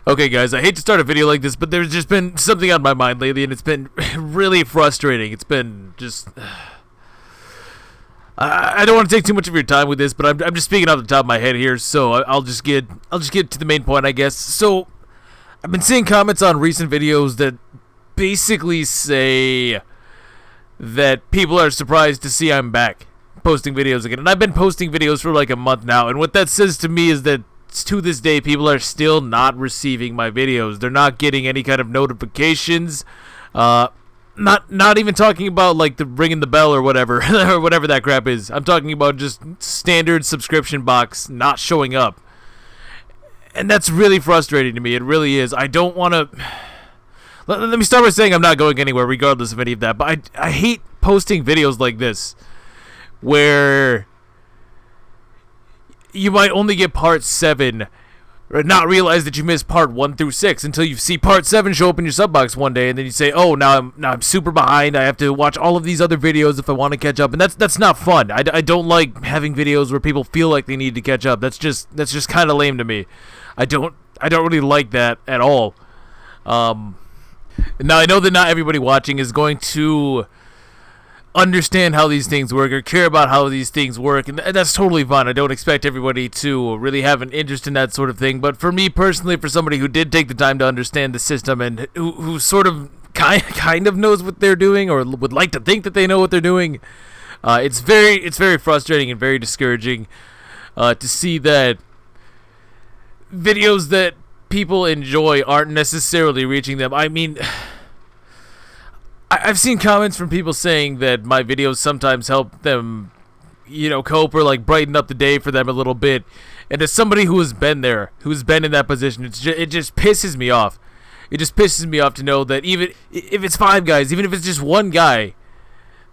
Okay, guys, I hate to start a video like this, but there's just been something on my mind lately, and it's been really frustrating. It's been just... I don't want to take too much of your time with this, but I'm just speaking off the top of my head here, so I'll just get to the main point, I guess. So, I've been seeing comments on recent videos that basically say that people are surprised to see I'm back posting videos again. And I've been posting videos for like a month now, and what that says to me is that to this day, people are still not receiving my videos. They're not getting any kind of notifications. Not even talking about like the ringing the bell or whatever, or whatever that crap is. I'm talking about just standard subscription box not showing up. And that's really frustrating to me. It really is. I don't want to... Let me start by saying I'm not going anywhere regardless of any of that. But I hate posting videos like this where you might only get part 7 or not realize that you missed part 1 through 6 until you see part 7 show up in your sub box one day, and then you say, oh, now I'm super behind. I have to watch all of these other videos if I want to catch up, and that's not fun. I don't like having videos where people feel like they need to catch up. That's just kind of lame to me. I don't really like that at all. Now I know that not everybody watching is going to understand how these things work or care about how these things work, and that's totally fine. I don't expect everybody to really have an interest in that sort of thing, but for me personally, for somebody who did take the time to understand the system and who sort of kind of knows what they're doing or would like to think that they know what they're doing, it's very frustrating and very discouraging to see that videos that people enjoy aren't necessarily reaching them. I mean, I've seen comments from people saying that my videos sometimes help them, cope or like brighten up the day for them a little bit. And as somebody who has been there, who's been in that position, it just pisses me off. It just pisses me off to know that even if it's 5 guys, even if it's just one guy,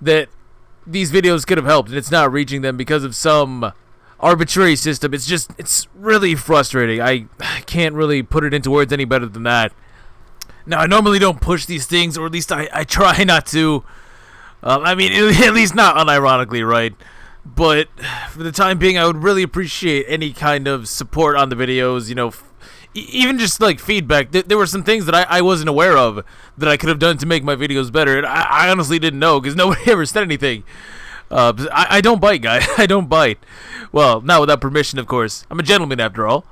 that these videos could have helped and it's not reaching them because of some arbitrary system. It's really frustrating. I can't really put it into words any better than that. Now, I normally don't push these things, or at least I try not to. I mean, at least not unironically, right? But for the time being, I would really appreciate any kind of support on the videos, even just like feedback. There were some things that I wasn't aware of that I could have done to make my videos better, and I honestly didn't know because nobody ever said anything. I don't bite, guys. I don't bite. Well, not without permission, of course. I'm a gentleman after all.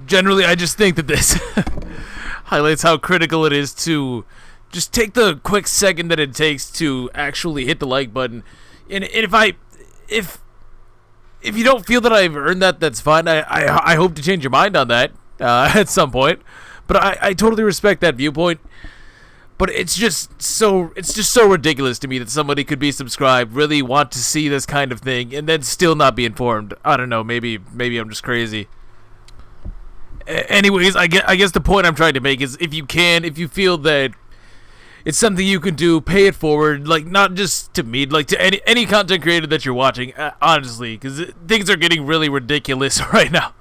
Generally, I just think that this highlights how critical it is to just take the quick second that it takes to actually hit the like button. And if you don't feel that I've earned that, that's fine. I hope to change your mind on that at some point. But I totally respect that viewpoint. But it's just so ridiculous to me that somebody could be subscribed, really want to see this kind of thing, and then still not be informed. I don't know. Maybe I'm just crazy. Anyways, I guess the point I'm trying to make is if you feel that it's something you can do, pay it forward, like not just to me, like to any content creator that you're watching, honestly, because things are getting really ridiculous right now.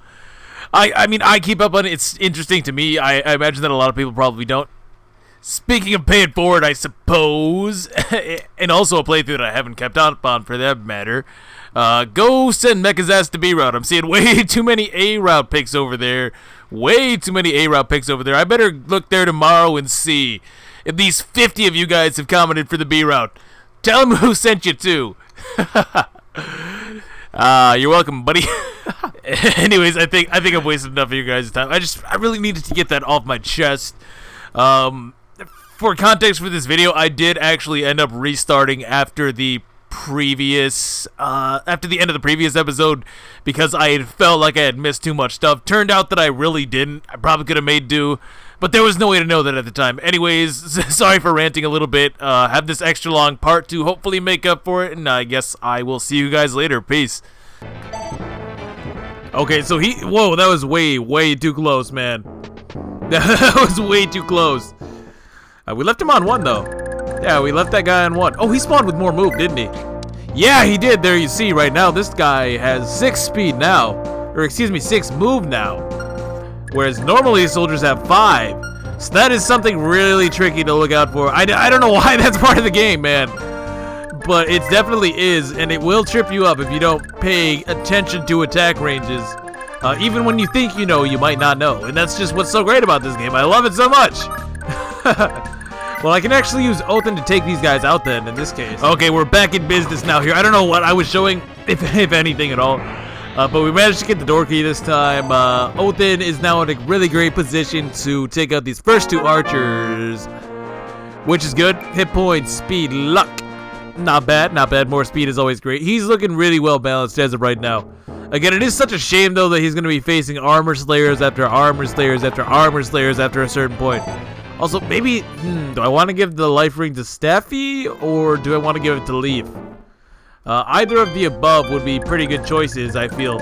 I mean, I keep up on it. It's interesting to me. I imagine that a lot of people probably don't. Speaking of pay it forward, I suppose, and also a playthrough that I haven't kept up on for that matter, go send Mecha's ass to B route. I'm seeing way too many A route picks over there. Way too many A route picks over there. I better look there tomorrow and see if these 50 of you guys have commented for the B route. Tell them who sent you to. You're welcome, buddy. Anyways, I think I've wasted enough of your guys' time. I really needed to get that off my chest. For context for this video, I did actually end up restarting after the end of the previous episode because I had felt like I had missed too much stuff. Turned out that I really didn't. I probably could have made do, but there was no way to know that at the time. Anyways, sorry for ranting a little bit. Have this extra long part to hopefully make up for it, and I guess I will see you guys later. Peace. Okay, so whoa, that was way too close, man. That was way too close. We left him on 1, though. Yeah, we left that guy on 1. Oh, he spawned with more move, didn't he? Yeah, he did. There you see right now, this guy has 6 speed now. Or, excuse me, 6 move now. Whereas normally soldiers have 5. So that is something really tricky to look out for. I don't know why that's part of the game, man. But it definitely is, and it will trip you up if you don't pay attention to attack ranges. Even when you think you know, you might not know. And that's just what's so great about this game. I love it so much. Well, I can actually use Othin to take these guys out then, in this case. Okay, we're back in business now here. I don't know what I was showing, if anything at all. But we managed to get the door key this time. Othin is now in a really great position to take out these first 2 archers. Which is good. Hit points, speed, luck. Not bad, not bad. More speed is always great. He's looking really well balanced as of right now. Again, it is such a shame, though, that he's going to be facing armor slayers after armor slayers after armor slayers after a certain point. Also, maybe, do I want to give the life ring to Staffy, or do I want to give it to Leaf? Either of the above would be pretty good choices, I feel.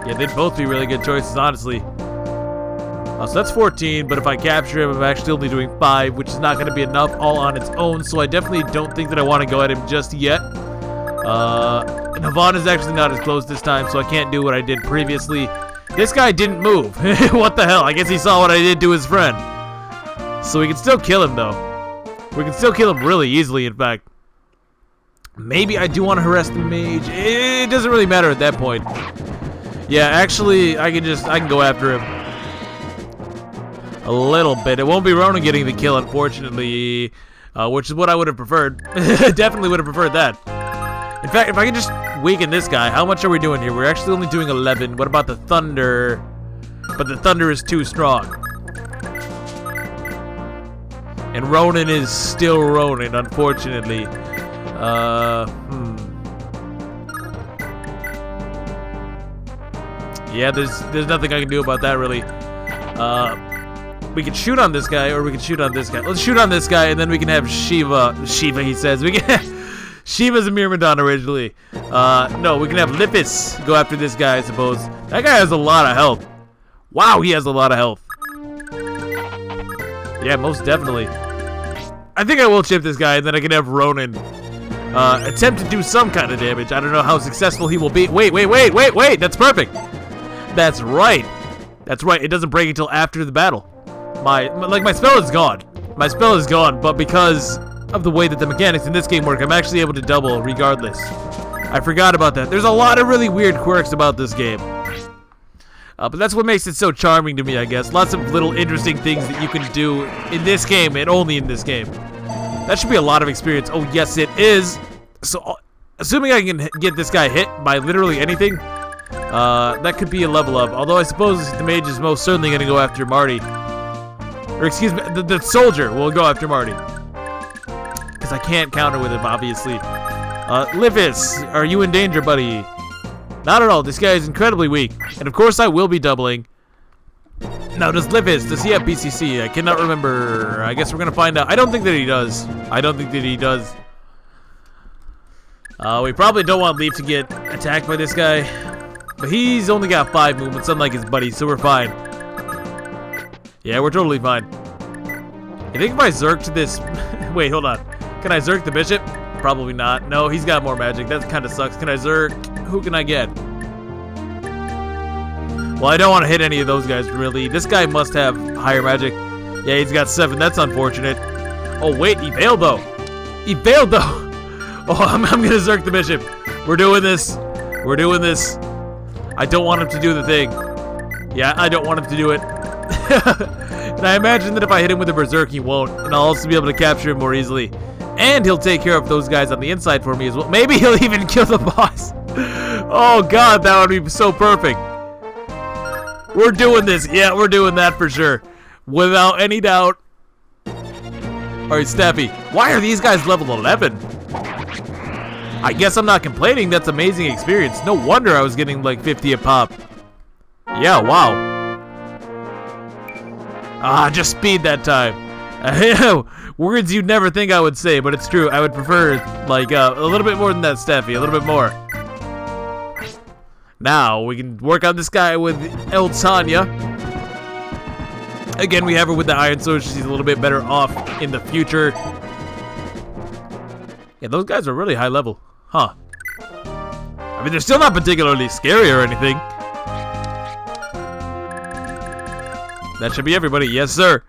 Yeah, they'd both be really good choices, honestly. So that's 14, but if I capture him, I'm actually only doing 5, which is not going to be enough all on its own, so I definitely don't think that I want to go at him just yet. And Havana is actually not as close this time, so I can't do what I did previously. This guy didn't move. What the hell? I guess he saw what I did to his friend. So we can still kill him, though. We can still kill him really easily, in fact. Maybe I do want to harass the mage. It doesn't really matter at that point. Yeah, actually, I can go after him. A little bit. It won't be Ronan getting the kill, unfortunately, which is what I would have preferred. Definitely would have preferred that. In fact, if I can just weaken this guy, how much are we doing here? We're actually only doing 11. What about the thunder? But the thunder is too strong. And Ronan is still Ronan, unfortunately. Yeah, there's nothing I can do about that, really. We can shoot on this guy, or we can shoot on this guy. Let's shoot on this guy, and then we can have Shiva. Shiva, he says. We can. Shiva's a Myrmidon originally. No, we can have Lippis go after this guy, I suppose. That guy has a lot of health. Wow, he has a lot of health. Yeah, most definitely. I think I will chip this guy, and then I can have Ronan attempt to do some kind of damage. I don't know how successful he will be. Wait. That's perfect. That's right. That's right. It doesn't break until after the battle. My spell is gone. My spell is gone, but because of the way that the mechanics in this game work, I'm actually able to double regardless. I forgot about that. There's a lot of really weird quirks about this game. But that's what makes it so charming to me, I guess. Lots of little interesting things that you can do in this game, and only in this game. That should be a lot of experience. Oh, yes, it is. So, assuming I can get this guy hit by literally anything, that could be a level up. Although I suppose the mage is most certainly going to go after Marty. Or excuse me, the soldier will go after Marty. Because I can't counter with him, obviously. Livis, are you in danger, buddy? Not at all. This guy is incredibly weak. And of course I will be doubling. Now, does he have BCC? I cannot remember. I guess we're going to find out. I don't think that he does. We probably don't want Leaf to get attacked by this guy. But he's only got 5 movements, unlike his buddy, so we're fine. Yeah, we're totally fine. I think if I zerked this... Wait, hold on. Can I zerk the bishop? Probably not. No, he's got more magic. That kind of sucks. Can I zerk? Who can I get? Well, I don't want to hit any of those guys, really. This guy must have higher magic. Yeah, he's got 7. That's unfortunate. Oh, wait. He failed, though. Oh, I'm going to zerk the bishop. We're doing this. I don't want him to do the thing. Yeah, I don't want him to do it. And I imagine that if I hit him with a berserk, he won't. And I'll also be able to capture him more easily. And he'll take care of those guys on the inside for me as well. Maybe he'll even kill the boss. Oh, God, that would be so perfect. We're doing this. Yeah, we're doing that for sure. Without any doubt. Alright, Staffy. Why are these guys level 11? I guess I'm not complaining. That's amazing experience. No wonder I was getting like 50 a pop. Yeah, wow. Just speed that time. Words you'd never think I would say, but it's true. I would prefer, like, a little bit more than that, Steffi. A little bit more. Now, we can work on this guy with El Tanya. Again, we have her with the Iron Sword. She's a little bit better off in the future. Yeah, those guys are really high level. Huh. I mean, they're still not particularly scary or anything. That should be everybody. Yes, sir.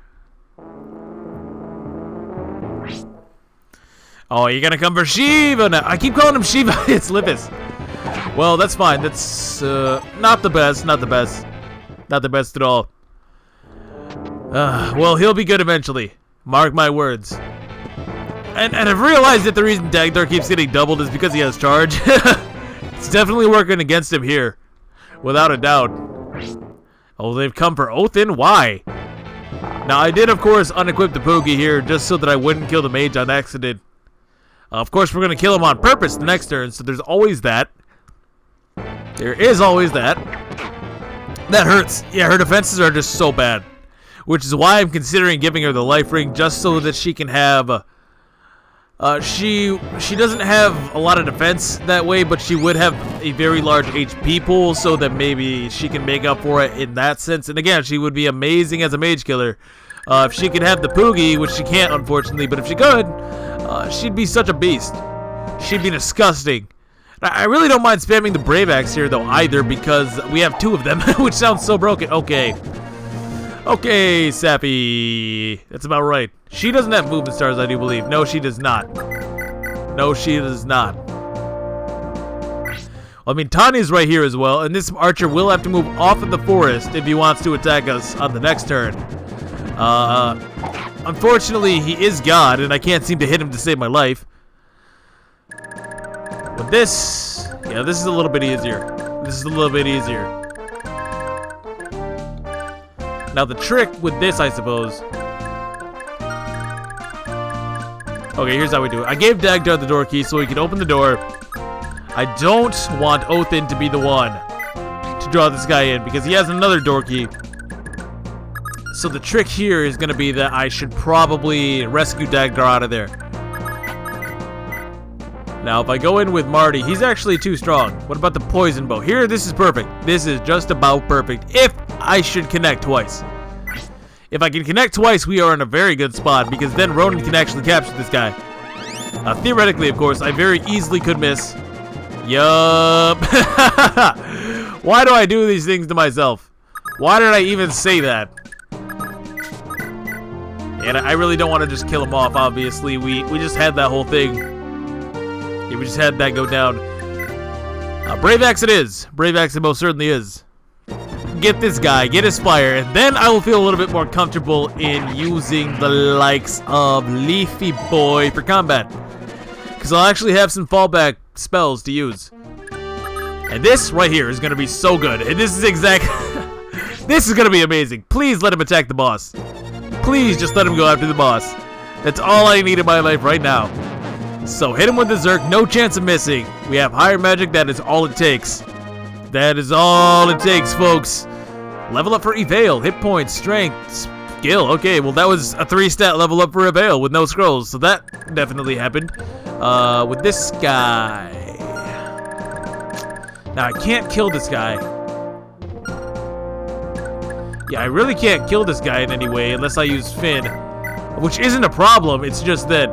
Oh, you're gonna come for Shiva now. I keep calling him Shiva. It's Lippis. Well, that's fine. That's not the best. Not the best. Not the best at all. Well, he'll be good eventually. Mark my words. And I've realized that the reason Deltre keeps getting doubled is because he has charge. It's definitely working against him here. Without a doubt. Oh, they've come for Othin? Why? Now, I did, of course, unequip the Poogie here just so that I wouldn't kill the mage on accident. Of course, we're going to kill him on purpose the next turn, so there's always that. There is always that. That hurts. Yeah, her defenses are just so bad. Which is why I'm considering giving her the life ring, just so that she can have... she doesn't have a lot of defense that way, but she would have a very large HP pool, so that maybe she can make up for it in that sense. And again, she would be amazing as a mage killer. If she could have the Poogie, which she can't, unfortunately, but if she could, she'd be such a beast. She'd be disgusting. I really don't mind spamming the Brave Axe here, though, either, because we have 2 of them, which sounds so broken. Okay. Okay, Sappy. That's about right. She doesn't have movement stars, I do believe. No, she does not. No, she does not. Well, I mean, Tanya's right here as well, and this archer will have to move off of the forest if he wants to attack us on the next turn. Unfortunately, he is God, and I can't seem to hit him to save my life. With this, yeah, this is a little bit easier. This is a little bit easier. Now, the trick with this, I suppose... Okay, here's how we do it. I gave Deltre the door key so he can open the door. I don't want Othin to be the one to draw this guy in, because he has another door key. So the trick here is going to be that I should probably rescue Deltre out of there. Now, if I go in with Marty, he's actually too strong. What about the poison bow? Here, this is perfect. This is just about perfect. If I should connect twice. If I can connect twice, we are in a very good spot, because then Ronan can actually capture this guy. Theoretically, of course, I very easily could miss. Yup. Why do I do these things to myself? Why did I even say that? And I really don't want to just kill him off, obviously. We just had that whole thing. Yeah, we just had that go down. Brave Axe it is. Brave Axe it most certainly is. Get this guy, get his fire, and then I will feel a little bit more comfortable in using the likes of Leafy Boy for combat. Because I'll actually have some fallback spells to use. And this right here is going to be so good. And this is this is going to be amazing. Please let him attack the boss. Please just let him go after the boss. That's all I need in my life right now. So hit him with the Zerk, no chance of missing. We have higher magic, that is all it takes. That is all it takes, folks. Level up for Evail, hit points, strength, skill. Okay, well that was a 3-stat level up for Evail with no scrolls, so that definitely happened. With this guy. Now I can't kill this guy. Yeah, I really can't kill this guy in any way unless I use Finn, which isn't a problem. It's just that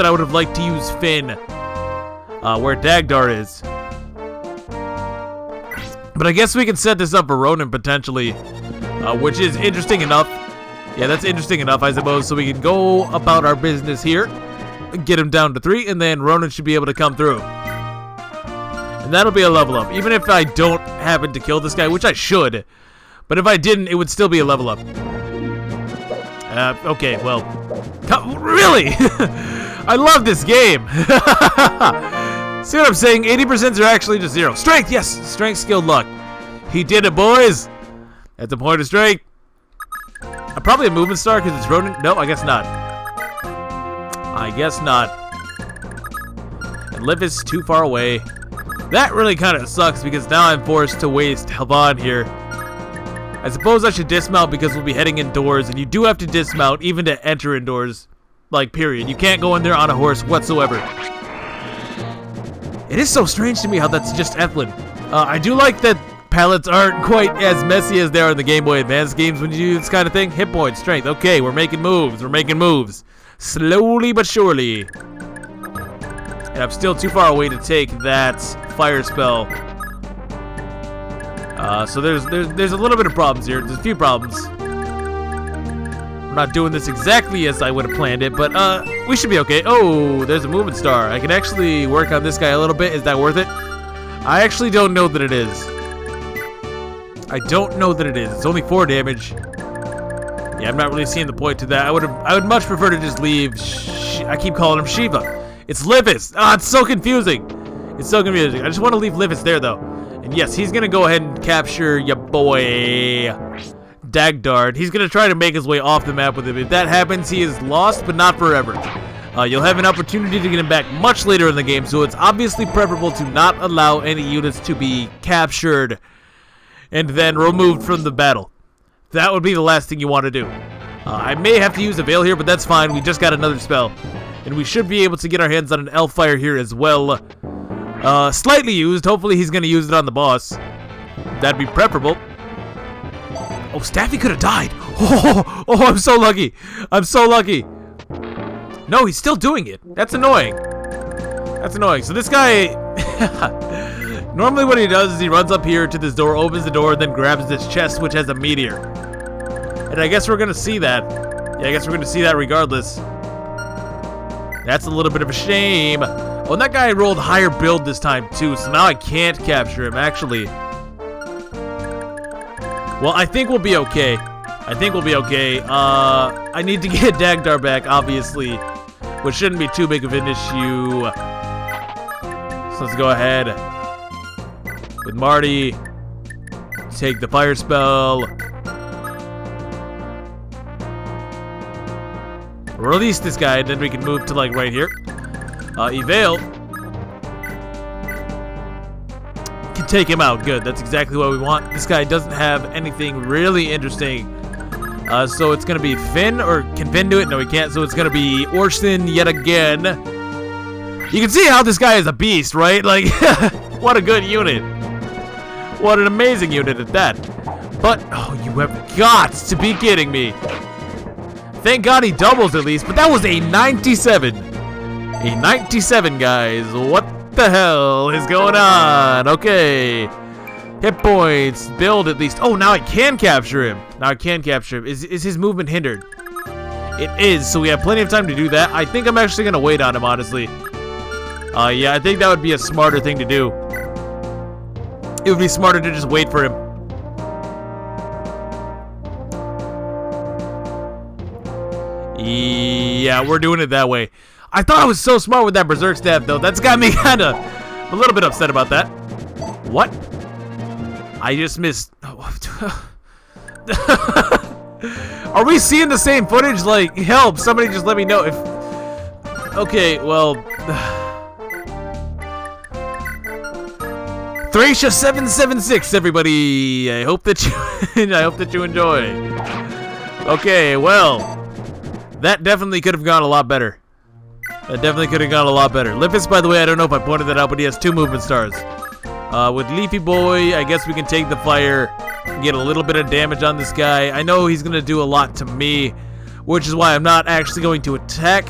I would have liked to use Finn where Deltre is. But I guess we can set this up for Ronan potentially, which is interesting enough. Yeah, that's interesting enough, I suppose. So we can go about our business here, get him down to 3, and then Ronan should be able to come through. And that'll be a level up. Even if I don't happen to kill this guy, which I should. But if I didn't, it would still be a level up. Okay, well. Really? I love this game. See what I'm saying? 80% are actually just 0. Strength, yes! Strength, skill, luck. He did it, boys! At the point of strength. I'm probably a movement star because it's Ronan. No, I guess not. I guess not. And Liv is too far away. That really kind of sucks because now I'm forced to waste Helvan here. I suppose I should dismount because we'll be heading indoors, and you do have to dismount even to enter indoors. Like, period. You can't go in there on a horse whatsoever. It is so strange to me how that's just Ethlin. I do like that palettes aren't quite as messy as they are in the Game Boy Advance games when you do this kind of thing. Hit points, strength. Okay, we're making moves. We're making moves. Slowly but surely. And I'm still too far away to take that fire spell. So there's a little bit of problems here. There's a few problems. I'm not doing this exactly as I would have planned it, but we should be okay. Oh, there's a movement star. I can actually work on this guy a little bit. Is that worth it? I actually don't know that it is. I don't know that it is. It's only 4 damage. Yeah, I'm not really seeing the point to that. I would much prefer to just leave. I keep calling him Shiva. It's Livis. Ah, it's so confusing. It's so confusing. I just want to leave Livis there though. And yes, he's gonna go ahead and capture your boy Dagdard. He's gonna try to make his way off the map with him. If that happens, he is lost, but not forever. You'll have an opportunity to get him back much later in the game, so it's obviously preferable to not allow any units to be captured and then removed from the battle. That would be the last thing you want to do. I may have to use a Veil here, but that's fine. We just got another spell. And we should be able to get our hands on an Elfire here as well. Slightly used. Hopefully he's going to use it on the boss. That'd be preferable. Oh, Staffy could have died. Oh, I'm so lucky. I'm so lucky. No, he's still doing it. That's annoying. That's annoying. So this guy... Normally what he does is he runs up here to this door, opens the door, and then grabs this chest, which has a meteor. And I guess we're going to see that. Yeah, I guess we're going to see that regardless. That's a little bit of a shame. Oh, and that guy rolled higher build this time, too, so now I can't capture him, actually. Well, I think we'll be okay. I think we'll be okay. I need to get Dagdar back, obviously, which shouldn't be too big of an issue. So let's go ahead with Marty. Take the fire spell. Release this guy, and then we can move to, like, right here. Evail. Can take him out. Good. That's exactly what we want. This guy doesn't have anything really interesting. So it's going to be Finn, or can Finn do it? No, he can't. So it's going to be Orson yet again. You can see how this guy is a beast, right? Like, what a good unit. What an amazing unit at that. But, oh, you have got to be kidding me. Thank God he doubles at least, but that was a 97. A 97, guys. What the hell is going on? Okay. Hit points. Build at least. Oh, now I can capture him. Now I can capture him. Is his movement hindered? It is, so we have plenty of time to do that. I think I'm actually going to wait on him, honestly. Yeah, I think that would be a smarter thing to do. It would be smarter to just wait for him. Yeah, we're doing it that way. I thought I was so smart with that Berserk Staff, though. That's got me kind of a little bit upset about that. What? I just missed... Are we seeing the same footage? Like, help, somebody just let me know if... Okay, well... Thracia 776, everybody. I hope that you enjoy. Okay, well... That definitely could have gone a lot better. That definitely could have gone a lot better. Limpus, by the way, I don't know if I pointed that out, but he has 2 movement stars. With Leafy Boy, I guess we can take the fire, get a little bit of damage on this guy. I know he's going to do a lot to me, which is why I'm not actually going to attack.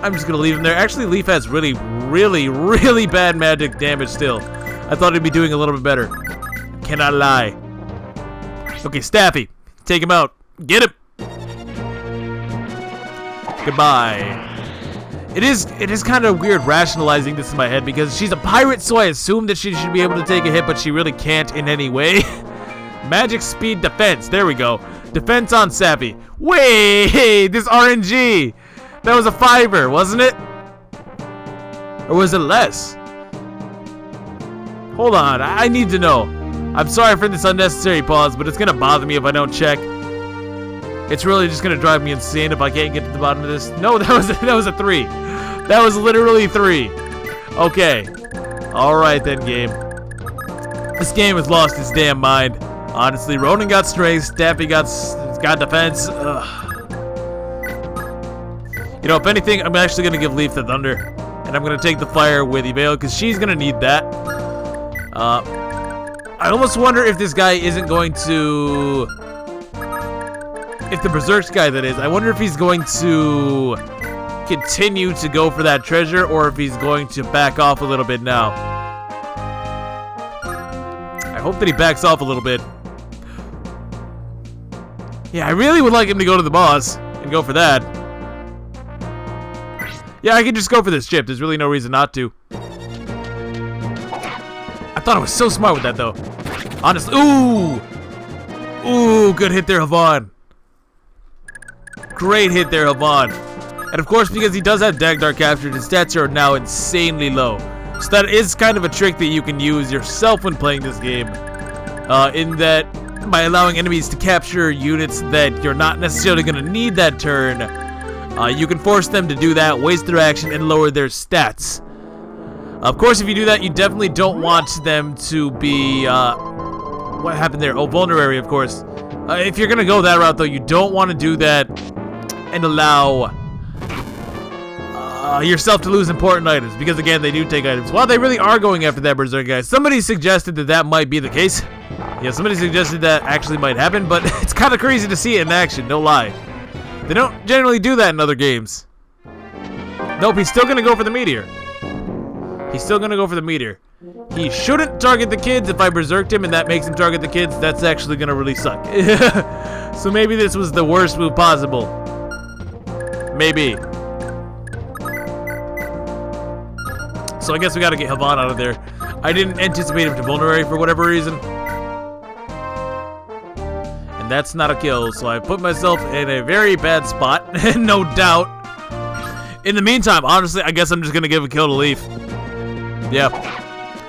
I'm just going to leave him there. Actually, Leaf has really, really, really bad magic damage still. I thought he'd be doing a little bit better. Cannot lie. Okay, Staffy. Take him out. Get him. Goodbye. It is kind of weird rationalizing this in my head because she's a pirate, so I assume that she should be able to take a hit, but she really can't in any way. Magic speed defense. There we go. Defense on Sappy. Wait, this RNG. That was a 5er, wasn't it? Or was it less? Hold on, I need to know. I'm sorry for this unnecessary pause, but it's gonna bother me if I don't check. It's really just gonna drive me insane if I can't get to the bottom of this. No, that was a 3. That was literally 3. Okay. Alright then, game. This game has lost its damn mind. Honestly, Ronan got strength, Staffy got defense. Ugh. You know, if anything, I'm actually gonna give Leaf the Thunder. And I'm gonna take the fire with Evail, because she's gonna need that. I almost wonder if this guy isn't going to... If the Berserk guy, that is, I wonder if he's going to continue to go for that treasure or if he's going to back off a little bit now. I hope that he backs off a little bit. Yeah, I really would like him to go to the boss and go for that. Yeah, I can just go for this chip. There's really no reason not to. I thought I was so smart with that, though. Honestly. Ooh! Ooh, good hit there, Havan. Great hit there, Havan. And of course, because he does have Dagdar captured, his stats are now insanely low. So that is kind of a trick that you can use yourself when playing this game. In that, by allowing enemies to capture units that you're not necessarily going to need that turn, you can force them to do that, waste their action, and lower their stats. Of course, if you do that, you definitely don't want them to be, what happened there? Oh, vulnerary, of course. If you're going to go that route, though, you don't want to do that and allow yourself to lose important items, because again, they do take items. Well, they really are going after that Berserk guy. Somebody suggested that that might be the case. Yeah, somebody suggested that actually might happen, but it's kind of crazy to see it in action, no lie. They don't generally do that in other games. Nope, he's still going to go for the meteor. He's still going to go for the meteor. He shouldn't target the kids. If I berserked him and that makes him target the kids, that's actually going to really suck. So maybe this was the worst move possible. Maybe. So I guess we got to get Havan out of there. I didn't anticipate him to vulnerary for whatever reason. And that's not a kill, so I put myself in a very bad spot, no doubt. In the meantime, honestly, I guess I'm just going to give a kill to Leaf. Yeah.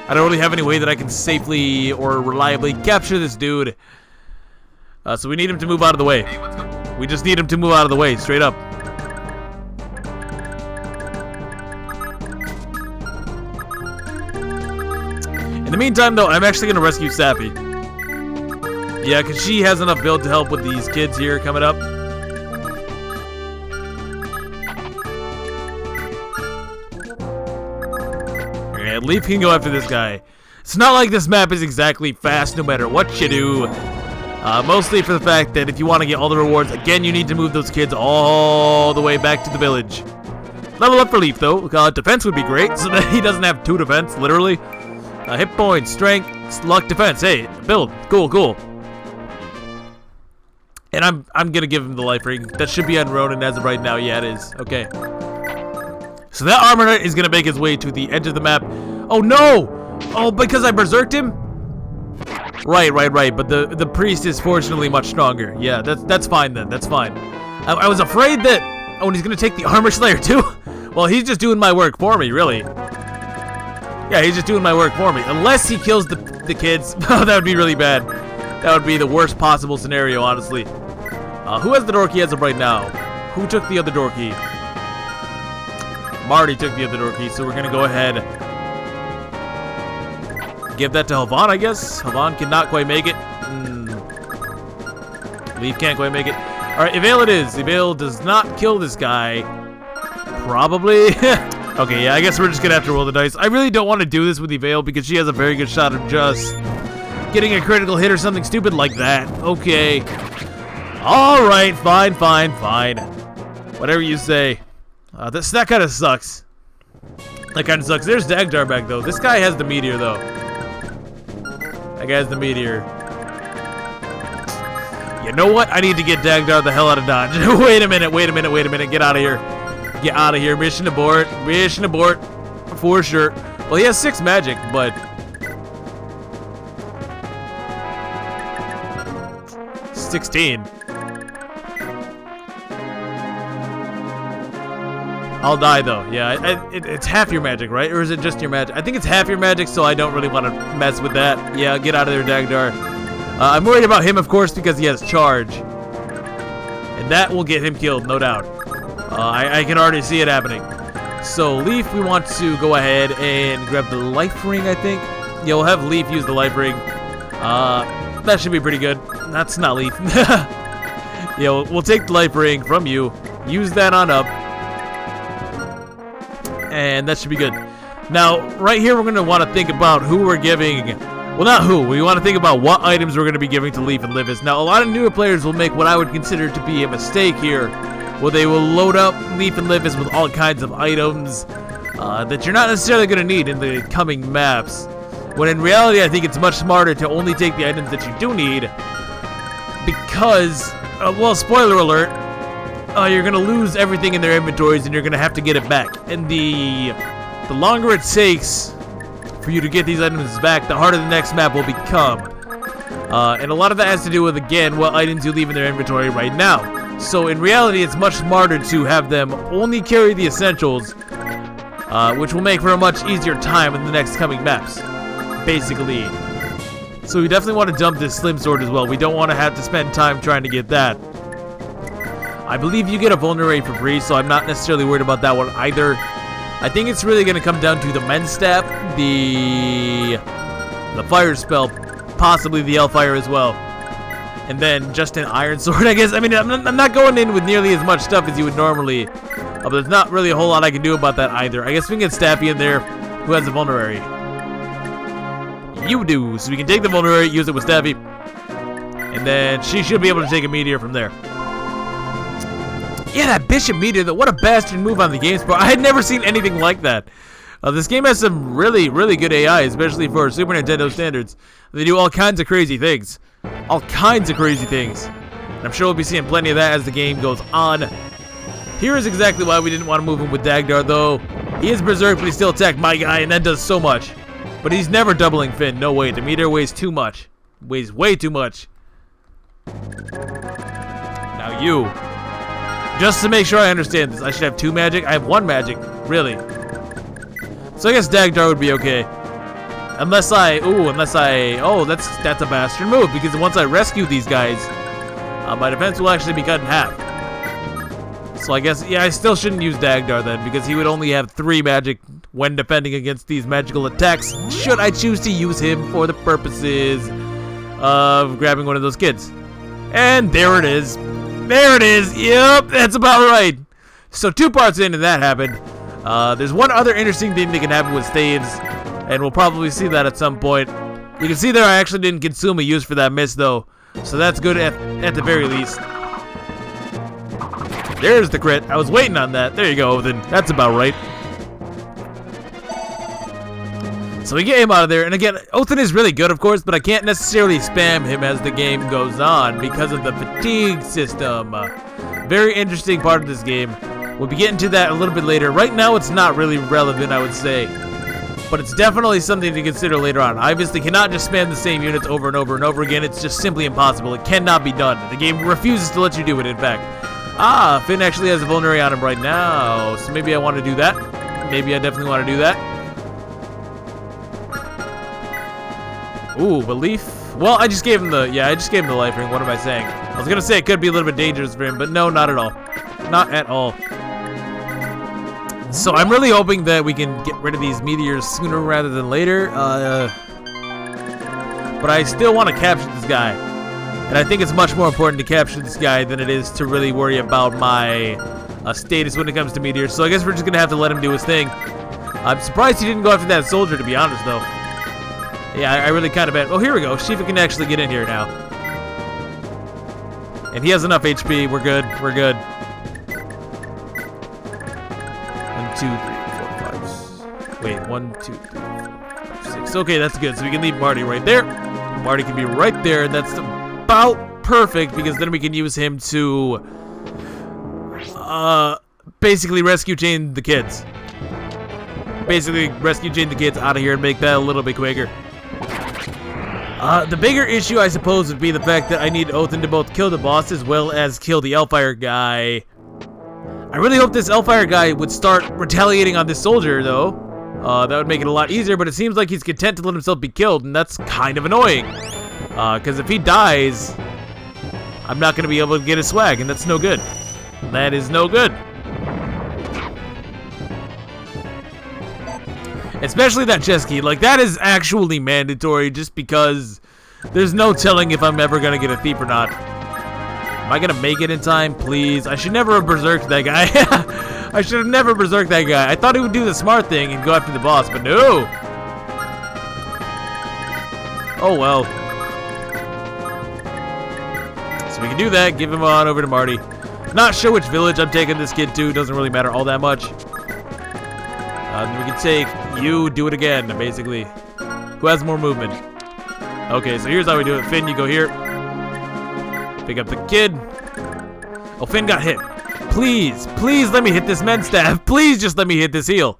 I don't really have any way that I can safely or reliably capture this dude. So we need him to move out of the way. We just need him to move out of the way, straight up. In the meantime, though, I'm actually going to rescue Sappy. Yeah, because she has enough build to help with these kids here coming up. Okay, Leaf can go after this guy. It's not like this map is exactly fast no matter what you do. Mostly for the fact that if you want to get all the rewards, again, you need to move those kids all the way back to the village. Level up for Leaf, though. Defense would be great, so that he doesn't have 2 defense, literally. Hit points, strength, luck, defense. Hey, build. Cool, cool. And I'm gonna give him the life ring. That should be on Ronin as of right now. Yeah, it is. Okay. So that armor knight is gonna make his way to the edge of the map. Oh no! Oh, because I berserked him? Right. But the priest is fortunately much stronger. Yeah, that's fine then. That's fine. I was afraid that. Oh, and he's gonna take the armor slayer too. Well, he's just doing my work for me, really. Yeah, he's just doing my work for me. Unless he kills the kids. Oh, that would be really bad. That would be the worst possible scenario, honestly. Who has the door key as of right now? Who took the other door key? Marty took the other door key, so we're gonna go ahead. Give that to Havan, I guess. Havan cannot quite make it. Leaf can't quite make it. Alright, Evale it is. Evale does not kill this guy. Probably. Okay, yeah, I guess we're just gonna have to roll the dice. I really don't want to do this with Evale because she has a very good shot of just getting a critical hit or something stupid like that. Okay. Alright, fine. Whatever you say. That kind of sucks. That kind of sucks. There's Dagdar back, though. This guy has the meteor, though. That guy has the meteor. You know what? I need to get Dagdar the hell out of Dodge. Wait a minute. Get out of here. Get out of here. Mission abort. Mission abort. For sure. Well, he has 6 magic, but... 16. I'll die, though. Yeah, it's half your magic, right? Or is it just your magic? I think it's half your magic, so I don't really want to mess with that. Yeah, get out of there, Dagdar. I'm worried about him, of course, because he has charge. And that will get him killed, no doubt. I can already see it happening. So, Leaf, we want to go ahead and grab the life ring, I think. Yeah, we'll have Leaf use the life ring. That should be pretty good. That's not Leaf. Yeah, we'll take the life ring from you. Use that on up. And that should be good. Now, right here, we're going to want to think about who we're giving. Well, not who. We want to think about what items we're going to be giving to Leaf and Livis. Now, a lot of newer players will make what I would consider to be a mistake here, where they will load up Leaf and Livis with all kinds of items that you're not necessarily going to need in the coming maps. When in reality, I think it's much smarter to only take the items that you do need, because, well, spoiler alert, you're going to lose everything in their inventories and you're going to have to get it back. And the longer it takes for you to get these items back, the harder the next map will become. And a lot of that has to do with, again, what items you leave in their inventory right now. So in reality, it's much smarter to have them only carry the essentials, which will make for a much easier time in the next coming maps, basically. So we definitely want to dump this slim sword as well. We don't want to have to spend time trying to get that. I believe you get a vulnerate for free, so I'm not necessarily worried about that one either. I think it's really going to come down to the Manster, the fire spell, possibly the Hellfire as well. And then just an iron sword, I guess. I mean, I'm not going in with nearly as much stuff as you would normally. But there's not really a whole lot I can do about that either. I guess we can get Staffy in there, who has a vulnerary. You do. So we can take the vulnerary, use it with Staffy. And then she should be able to take a meteor from there. Yeah, that Bishop Meteor, what a bastard move on the GameSpot. I had never seen anything like that. This game has some really, really good AI, especially for Super Nintendo standards. They do all kinds of crazy things. All kinds of crazy things. And I'm sure we'll be seeing plenty of that as the game goes on. Here is exactly why we didn't want to move him with Dagdar, though. He is Berserk, but he still attacked my guy, and that does so much. But he's never doubling Finn. No way. The meteor weighs too much. Weighs way too much. Now you. Just to make sure I understand this, I should have 2 magic? I have 1 magic. Really. So I guess Dagdar would be okay. Unless I... Oh, that's a bastard move, because once I rescue these guys, my defense will actually be cut in half. So I guess, yeah, I still shouldn't use Dagdar then, because he would only have 3 magic when defending against these magical attacks, should I choose to use him for the purposes of grabbing one of those kids. And there it is. There it is. Yep, that's about right. So 2 parts in and that happened. There's one other interesting thing that can happen with staves, and we'll probably see that at some point. You can see there I actually didn't consume a use for that miss, though. So that's good at the very least. There's the crit. I was waiting on that. There you go, then. That's about right. So we get him out of there, and again, Othin is really good, of course, but I can't necessarily spam him as the game goes on because of the fatigue system. Very interesting part of this game. We'll be getting to that a little bit later. Right now, it's not really relevant, I would say, but it's definitely something to consider later on. I obviously cannot just spam the same units over and over and over again. It's just simply impossible. It cannot be done. The game refuses to let you do it, in fact. Finn actually has a vulnerary on him right now, so maybe I want to do that. Maybe I definitely want to do that. Ooh, belief. Well, I just gave him the life ring. What am I saying? I was gonna say it could be a little bit dangerous for him, but no, not at all. Not at all. So I'm really hoping that we can get rid of these meteors sooner rather than later. But I still want to capture this guy. And I think it's much more important to capture this guy than it is to really worry about my status when it comes to meteors. So I guess we're just gonna have to let him do his thing. I'm surprised he didn't go after that soldier, to be honest, though. Yeah, I really kind of bet. Oh, here we go. Shiva can actually get in here now. And he has enough HP. We're good. We're good. 1, 2, 3, 4, 5. Wait, 1, 2, 3, 4, 5, 6. Okay, that's good. So we can leave Marty right there. Marty can be right there. And that's about perfect because then we can use him to basically rescue chain the kids. Basically rescue chain the kids out of here and make that a little bit quicker. The bigger issue, I suppose, would be the fact that I need Othin to both kill the boss as well as kill the Hellfire guy. I really hope this Hellfire guy would start retaliating on this soldier, though. That would make it a lot easier, but it seems like he's content to let himself be killed, and that's kind of annoying. Because if he dies, I'm not going to be able to get his swag, and that's no good. That is no good. Especially that chest key. Like, that is actually mandatory just because there's no telling if I'm ever going to get a thief or not. Am I going to make it in time? Please. I should never have berserked that guy. I should have never berserked that guy. I thought he would do the smart thing and go after the boss, but no. Oh, well. So we can do that. Give him on over to Marty. Not sure which village I'm taking this kid to. Doesn't really matter all that much. Then we can take you, do it again, basically. Who has more movement? Okay, so here's how we do it. Finn, you go here. Pick up the kid. Oh, Finn got hit. Please, please let me hit this men's staff. Please just let me hit this heal.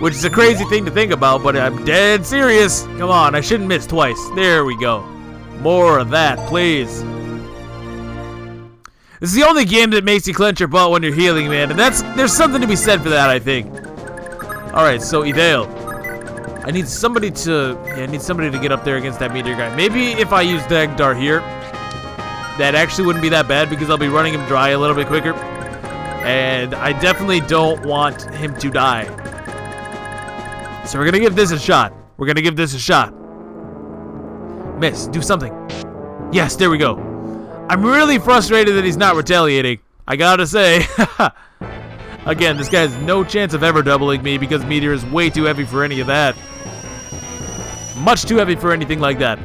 which is a crazy thing to think about, but I'm dead serious. Come on, I shouldn't miss twice. There we go. More of that, please. This is the only game that makes you clench your butt when you're healing, man, and there's something to be said for that, I think. Alright, so Idale. I need somebody to get up there against that meteor guy. Maybe if I use Dagdar here, that actually wouldn't be that bad because I'll be running him dry a little bit quicker. And I definitely don't want him to die. So we're gonna give this a shot. Miss, do something. Yes, there we go. I'm really frustrated that he's not retaliating. I gotta say. Again, this guy has no chance of ever doubling me because Meteor is way too heavy for any of that. Much too heavy for anything like that.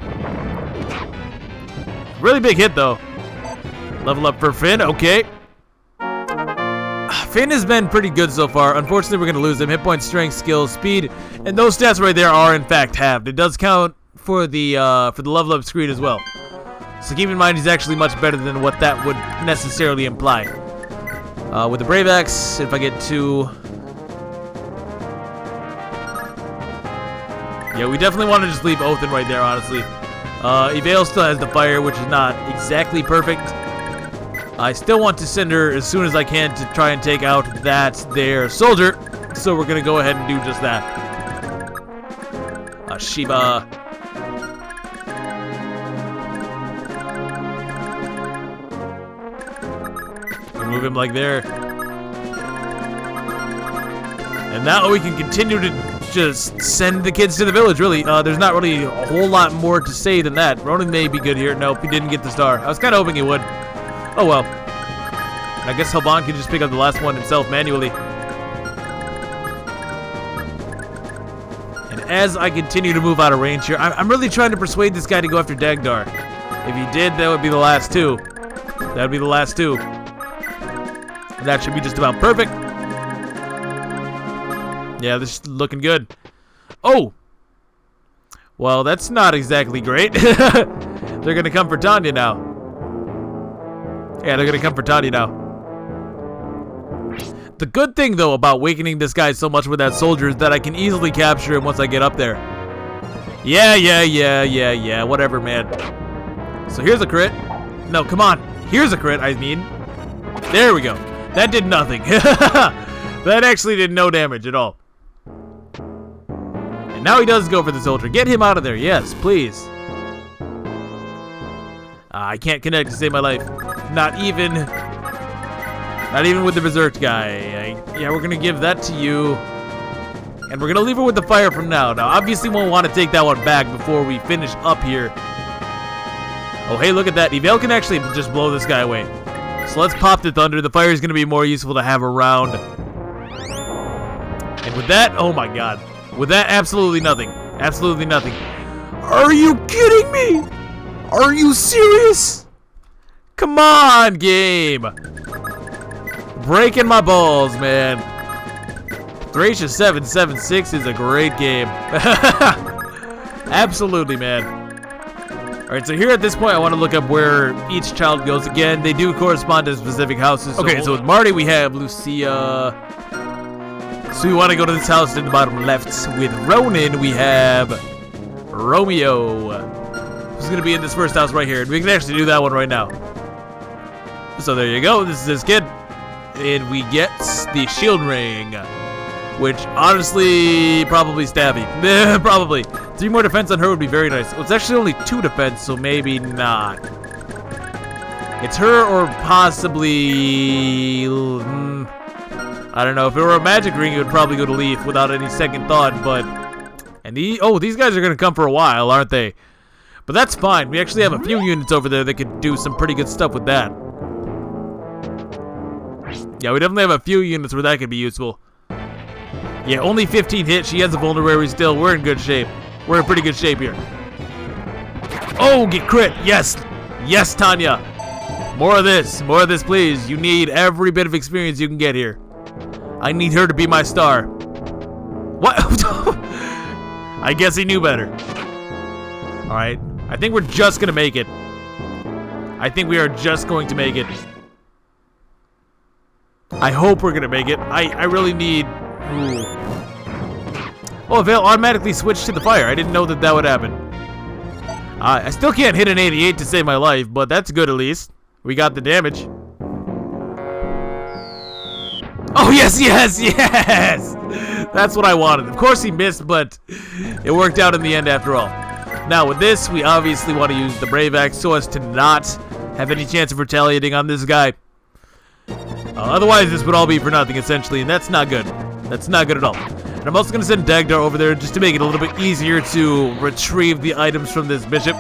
Really big hit, though. Level up for Finn. Okay. Finn has been pretty good so far. Unfortunately, we're going to lose him. Hit point, strength, skill, speed. And those stats right there are, in fact, halved. It does count for the level up screen as well. So keep in mind he's actually much better than what that would necessarily imply. With the Brave Axe, if I get to... Yeah, we definitely want to just leave Othin right there, honestly. Evale still has the fire, which is not exactly perfect. I still want to send her as soon as I can to try and take out that there soldier. So we're going to go ahead and do just that. Shiba. Move him like there. And now we can continue to just send the kids to the village, really. There's not really a whole lot more to say than that. Ronan may be good here. Nope, he didn't get the star. I was kind of hoping he would. Oh well. I guess Helban can just pick up the last one himself manually. And as I continue to move out of range here, I'm really trying to persuade this guy to go after Dagdar. If he did, that would be the last two. That would be the last two. And that should be just about perfect. Yeah, this is looking good. Oh! Well, that's not exactly great. They're going to come for Tanya now. Yeah, they're going to come for Tanya now. The good thing, though, about weakening this guy so much with that soldier is that I can easily capture him once I get up there. Yeah. Whatever, man. So here's a crit. No, come on. Here's a crit, I mean. There we go. That did nothing. That actually did no damage at all. And now he does go for the soldier. Get him out of there. Yes, please. I can't connect to save my life. Not even with the berserk guy. Yeah, we're going to give that to you. And we're going to leave her with the fire from now. Now, obviously, we'll want to take that one back before we finish up here. Oh, hey, look at that. Evale can actually just blow this guy away. So let's pop the thunder. The fire is going to be more useful to have around. And with that, oh my god. With that, absolutely nothing. Absolutely nothing. Are you kidding me? Are you serious? Come on, game. Breaking my balls, man. Thracia 776 is a great game. Absolutely, man. Alright, so here at this point, I want to look up where each child goes. Again, they do correspond to specific houses. Okay, so with Marty, we have Lucia. So we want to go to this house in the bottom left. With Ronan, we have Romeo. Who's going to be in this first house right here. And we can actually do that one right now. So there you go. This is this kid. And we get the shield ring. Which, honestly, probably stabby. Probably. 3 more defense on her would be very nice. Well, it's actually only 2 defense, so maybe not. It's her or possibly... I don't know. If it were a magic ring, it would probably go to Leaf without any second thought, but... And these guys are going to come for a while, aren't they? But that's fine. We actually have a few units over there that could do some pretty good stuff with that. Yeah, we definitely have a few units where that could be useful. Yeah, only 15 hits. She has a vulnerability still. We're in good shape. We're in pretty good shape here. Oh, get crit. Yes. Yes, Tanya. More of this. More of this, please. You need every bit of experience you can get here. I need her to be my star. What? I guess he knew better. Alright. I think we're just going to make it. I think we are just going to make it. I hope we're going to make it. I really need... Ooh. Oh, Veil automatically switched to the fire. I didn't know that that would happen. I still can't hit an 88 to save my life, but that's good at least. We got the damage. Oh, yes, yes, yes! That's what I wanted. Of course he missed, but it worked out in the end after all. Now, with this, we obviously want to use the Brave Axe so as to not have any chance of retaliating on this guy. Otherwise, this would all be for nothing, essentially, and that's not good. That's not good at all. And I'm also going to send Dagdar over there just to make it a little bit easier to retrieve the items from this bishop.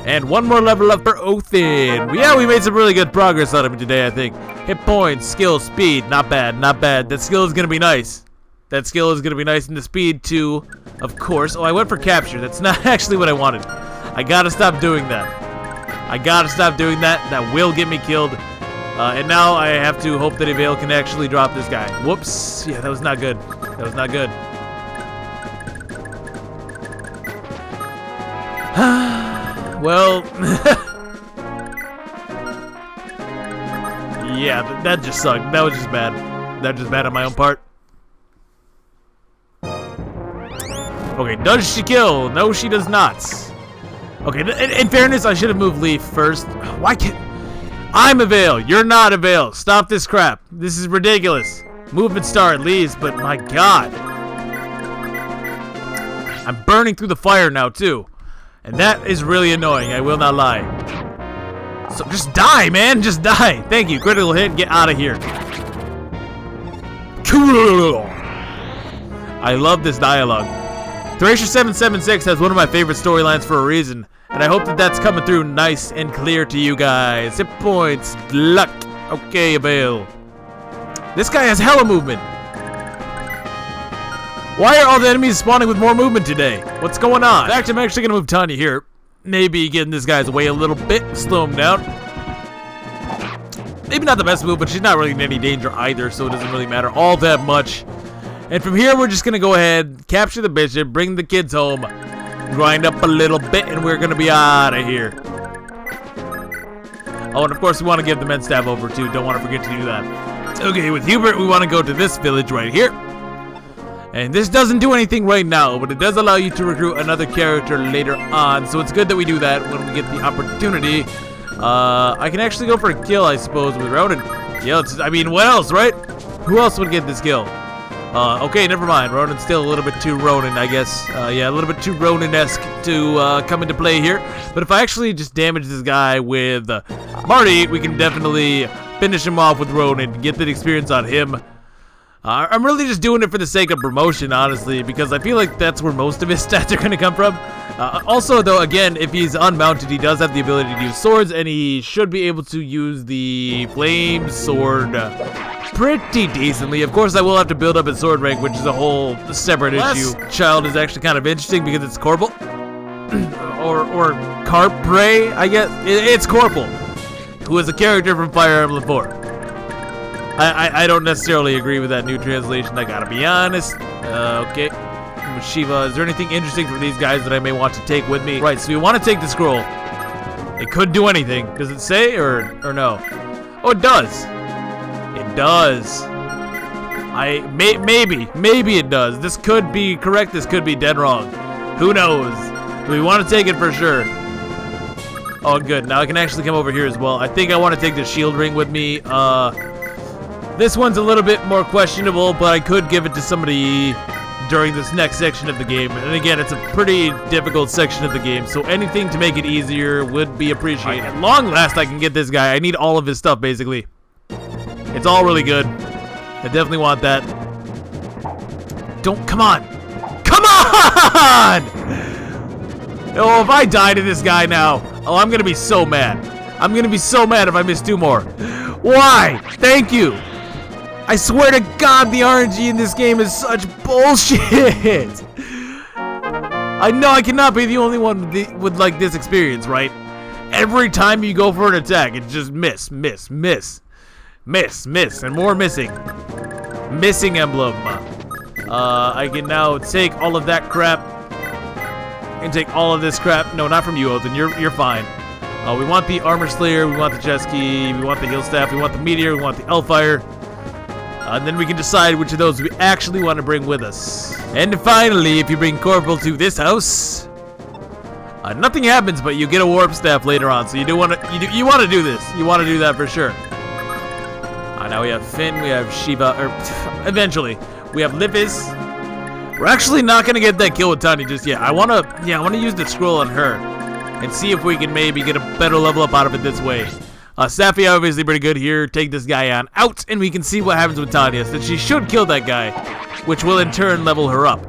And one more level up for Othin. Yeah, we made some really good progress on him today, I think. Hit points, skill, speed, not bad, not bad. That skill is going to be nice. That skill is going to be nice, and the speed too, of course. Oh, I went for capture. That's not actually what I wanted. I gotta stop doing that. I gotta stop doing that. That will get me killed. And now I have to hope that Avail can actually drop this guy. Whoops. Yeah, that was not good. That was not good. Well, yeah, that just sucked. That was just bad. That was just bad on my own part. Okay, does she kill? No, she does not. Okay, in fairness, I should have moved Leaf first. Why can't... I'm Avail. You're not Avail. Stop this crap. This is ridiculous. Movement star at least, but my god. I'm burning through the fire now, too. And that is really annoying, I will not lie. So just die, man. Just die. Thank you. Critical hit. Get out of here. Cool. I love this dialogue. Thracia 776 has one of my favorite storylines for a reason, and I hope that that's coming through nice and clear to you guys. Hit points, luck. Okay, Avail. This guy has hella movement. Why are all the enemies spawning with more movement today? What's going on? In fact, I'm actually gonna move Tanya here. Maybe getting this guy's away a little bit, slow him down. Maybe not the best move, but she's not really in any danger either, so it doesn't really matter all that much. And from here, we're just going to go ahead, capture the bishop, bring the kids home, grind up a little bit, and we're going to be out of here. Oh, and of course, we want to give the men's staff over, too. Don't want to forget to do that. Okay, with Hubert, we want to go to this village right here. And this doesn't do anything right now, but it does allow you to recruit another character later on. So it's good that we do that when we get the opportunity. I can actually go for a kill, I suppose, with Ronan. Yeah, I mean, what else, right? Who else would get this kill? Okay, never mind. Ronan's still a little bit too Ronan, I guess. Yeah, a little bit too Ronan-esque to come into play here. But if I actually just damage this guy with Marty, we can definitely finish him off with Ronan, get the experience on him. I'm really just doing it for the sake of promotion, honestly, because I feel like that's where most of his stats are going to come from. Also, though, again, if he's unmounted, he does have the ability to use swords, and he should be able to use the flame sword pretty decently. Of course, I will have to build up his sword rank, which is a whole separate issue. Child is actually kind of interesting because it's Corporal. or Carpre, I guess. It's Corporal, who is a character from Fire Emblem 4. I don't necessarily agree with that new translation, I gotta be honest. Okay. Shiva, is there anything interesting for these guys that I may want to take with me? Right, so we want to take the scroll. It could do anything. Does it say or no? Oh, it does. It does. Maybe it does. This could be correct. This could be dead wrong. Who knows? But we want to take it for sure. Oh, good. Now I can actually come over here as well. I think I want to take the shield ring with me. This one's a little bit more questionable, but I could give it to somebody during this next section of the game. And again, it's a pretty difficult section of the game, so anything to make it easier would be appreciated. At long last, I can get this guy. I need all of his stuff, basically. It's all really good. I definitely want that. Come on! Come on! Oh, if I die to this guy now, oh, I'm gonna be so mad. I'm gonna be so mad if I miss 2 more. Why? Thank you! I swear to God, the RNG in this game is such bullshit! I know I cannot be the only one with like this experience, right? Every time you go for an attack, it's just miss, and more missing. Missing emblem. I can now take all of that crap. I can take all of this crap. No, not from you, Othin. You're fine. We want the Armor Slayer, we want the Chest Key, we want the Heal Staff, we want the Meteor, we want the Hellfire. And then we can decide which of those we actually want to bring with us. And finally, if you bring Corporal to this house, nothing happens, but you get a warp staff later on. So you do want to you want to do this. You want to do that for sure. Now we have Finn, we have Shiva, or eventually we have Lippis. We're actually not gonna get that kill with Tanya just yet. I wanna use the scroll on her and see if we can maybe get a better level up out of it this way. Safi obviously pretty good here. Take this guy on out, and we can see what happens with Tanya. Since she should kill that guy, which will in turn level her up.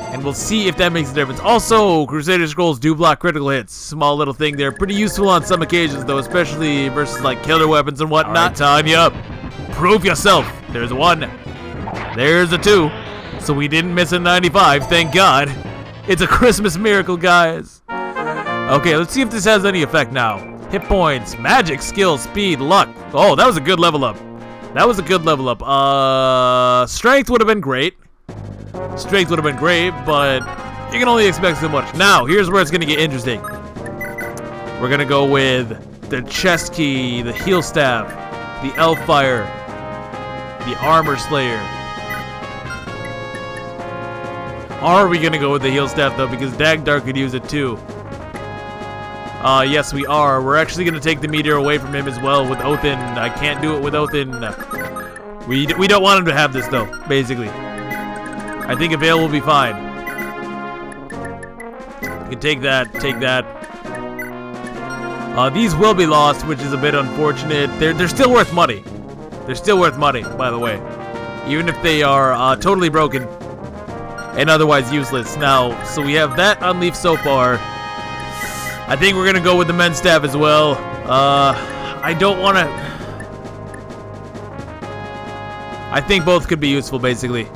And we'll see if that makes a difference. Also, Crusader Scrolls do block critical hits. Small little thing there. Pretty useful on some occasions, though, especially versus like killer weapons and whatnot. Right, Tanya, prove yourself. There's a 1. There's a 2. So we didn't miss a 95, thank God. It's a Christmas miracle, guys. Okay, let's see if this has any effect now. Hit points, magic, skill, speed, luck. Oh, that was a good level up. That was a good level up. Strength would have been great. Strength would have been great, but you can only expect so much. Now, here's where it's going to get interesting. We're going to go with the chest key, the heal staff, the Elfire, the Armor Slayer. Are we going to go with the heal staff, though? Because Dagdar could use it, too. Yes, we are. We're actually going to take the meteor away from him as well with Othin. I can't do it with Othin. We don't want him to have this, though, basically. I think a veil will be fine. You can take that, take that. These will be lost, which is a bit unfortunate. They're still worth money. They're still worth money, by the way. Even if they are totally broken and otherwise useless. Now, so we have that unleafed so far. I think we're going to go with the men's staff as well. I don't want to... I think both could be useful, basically.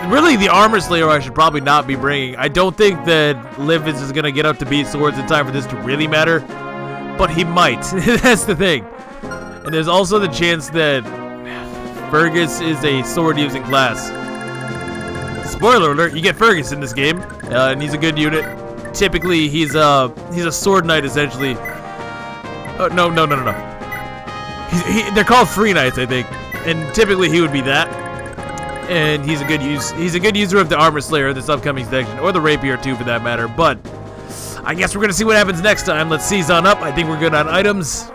Really, the Armor Slayer I should probably not be bringing. I don't think that Livis is going to get up to beat swords in time for this to really matter. But he might. That's the thing. And there's also the chance that Fergus is a sword-using class. Spoiler alert, you get Fergus in this game. And he's a good unit. Typically, he's a sword knight, essentially. Oh, no. They're called free knights, I think. And typically, he would be that. And he's a good user of the Armor Slayer this upcoming section, or the Rapier too, for that matter. But I guess we're gonna see what happens next time. Let's seize on up. I think we're good on items.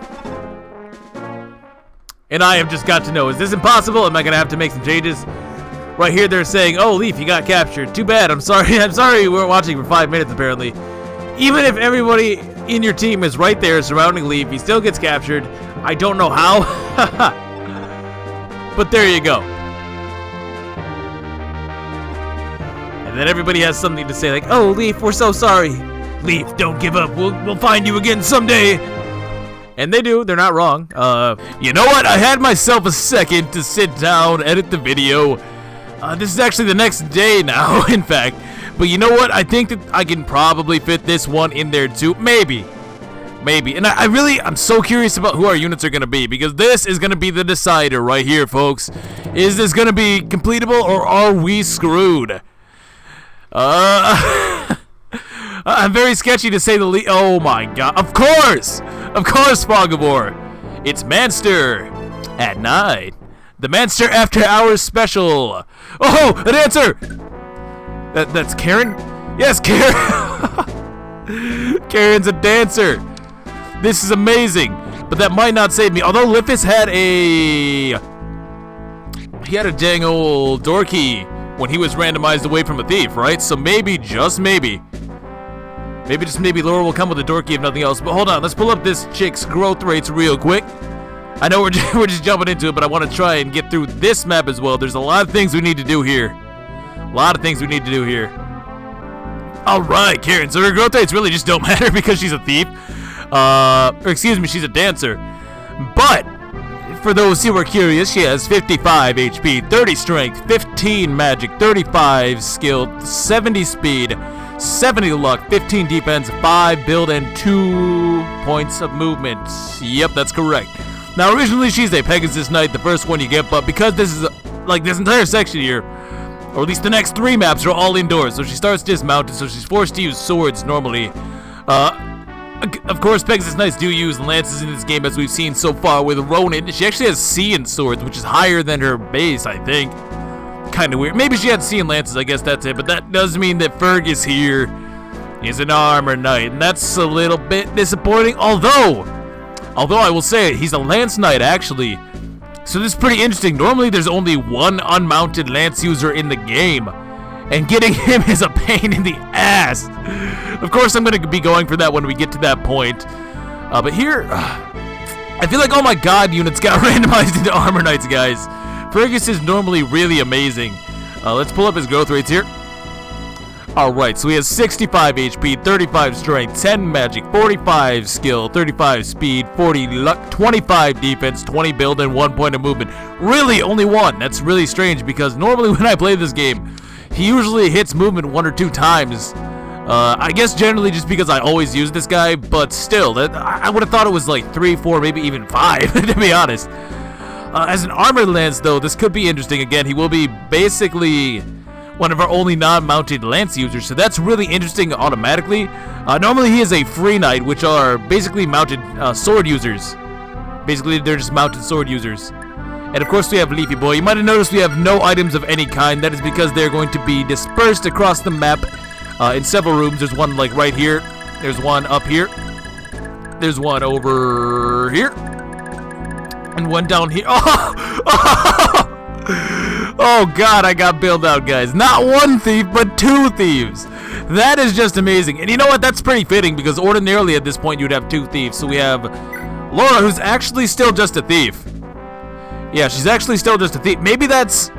And I have just got to know: is this impossible? Am I gonna have to make some changes? Right here, they're saying, "Oh, Leaf, you got captured. Too bad. I'm sorry. I'm sorry we weren't watching for 5 minutes. Apparently, even if everybody in your team is right there surrounding Leaf, he still gets captured. I don't know how, but there you go." And then everybody has something to say, like, "Oh, Leaf, we're so sorry. Leaf, don't give up. We'll find you again someday." And they do. They're not wrong. You know what? I had myself a second to sit down, edit the video. This is actually the next day now, in fact. But you know what? I think that I can probably fit this one in there too. Maybe. And I'm so curious about who our units are going to be, because this is going to be the decider right here, folks. Is this going to be completable, or are we screwed? I'm very sketchy to say the least. Oh my god. Of course, Fog of War. It's Manster at 9. The Manster After Hours Special. Oh, an answer! That's Karin? Yes, Karin! Karin's a dancer. This is amazing. But that might not save me. Although Lippis had a... He had a dang old door key when he was randomized away from a thief, right? So maybe, just maybe... Maybe just maybe Laura will come with a door key if nothing else. But hold on, let's pull up this chick's growth rates real quick. I know we're just jumping into it, but I want to try and get through this map as well. There's a lot of things we need to do here. Alright, Karin, so her growth rates really just don't matter because she's a thief. Or excuse me, she's a dancer. But, for those who are curious, she has 55 HP, 30 strength, 15 magic, 35 skill, 70 speed, 70 luck, 15 defense, 5 build, and 2 points of movement. Yep, that's correct. Now, originally, she's a Pegasus Knight, the first one you get, but because this is, like, this entire section here, or at least the next 3 maps are all indoors, so she starts dismounted, so she's forced to use swords normally. Of course, Pegasus Knights do use lances in this game, as we've seen so far with Ronin. She actually has C in swords, which is higher than her base, I think. Kind of weird. Maybe she had C in lances, I guess that's it. But that does mean that Fergus here is an armor knight, and that's a little bit disappointing. Although I will say it, he's a lance knight, actually. So this is pretty interesting. Normally, there's only one unmounted lance user in the game, and getting him is a pain in the ass. Of course, I'm going to be going for that when we get to that point. But here, I feel like all my god units got randomized into armor knights, guys. Fergus is normally really amazing. Let's pull up his growth rates here. Alright, so he has 65 HP, 35 strength, 10 magic, 45 skill, 35 speed, 40 luck, 25 defense, 20 build, and 1 point of movement. Really, only one. That's really strange, because normally when I play this game, he usually hits movement 1 or 2 times. I guess generally just because I always use this guy, but still, I would have thought it was like 3, 4, maybe even 5, to be honest. As an armored lance, though, this could be interesting. Again, he will be basically one of our only non-mounted lance users, so that's really interesting automatically. Normally he is a free knight, which are basically mounted sword users. Basically, they're just mounted sword users. And of course we have Leafy Boy. You might have noticed we have no items of any kind. That is because they're going to be dispersed across the map in several rooms. There's one like right here. There's one up here. There's one over here. And one down here. Oh god, I got bailed out, guys. Not one thief, but 2 thieves. That is just amazing. And you know what? That's pretty fitting, because ordinarily at this point you'd have 2 thieves. So we have Laura, who's actually still just a thief. Yeah, she's actually still just a thief. Maybe that's...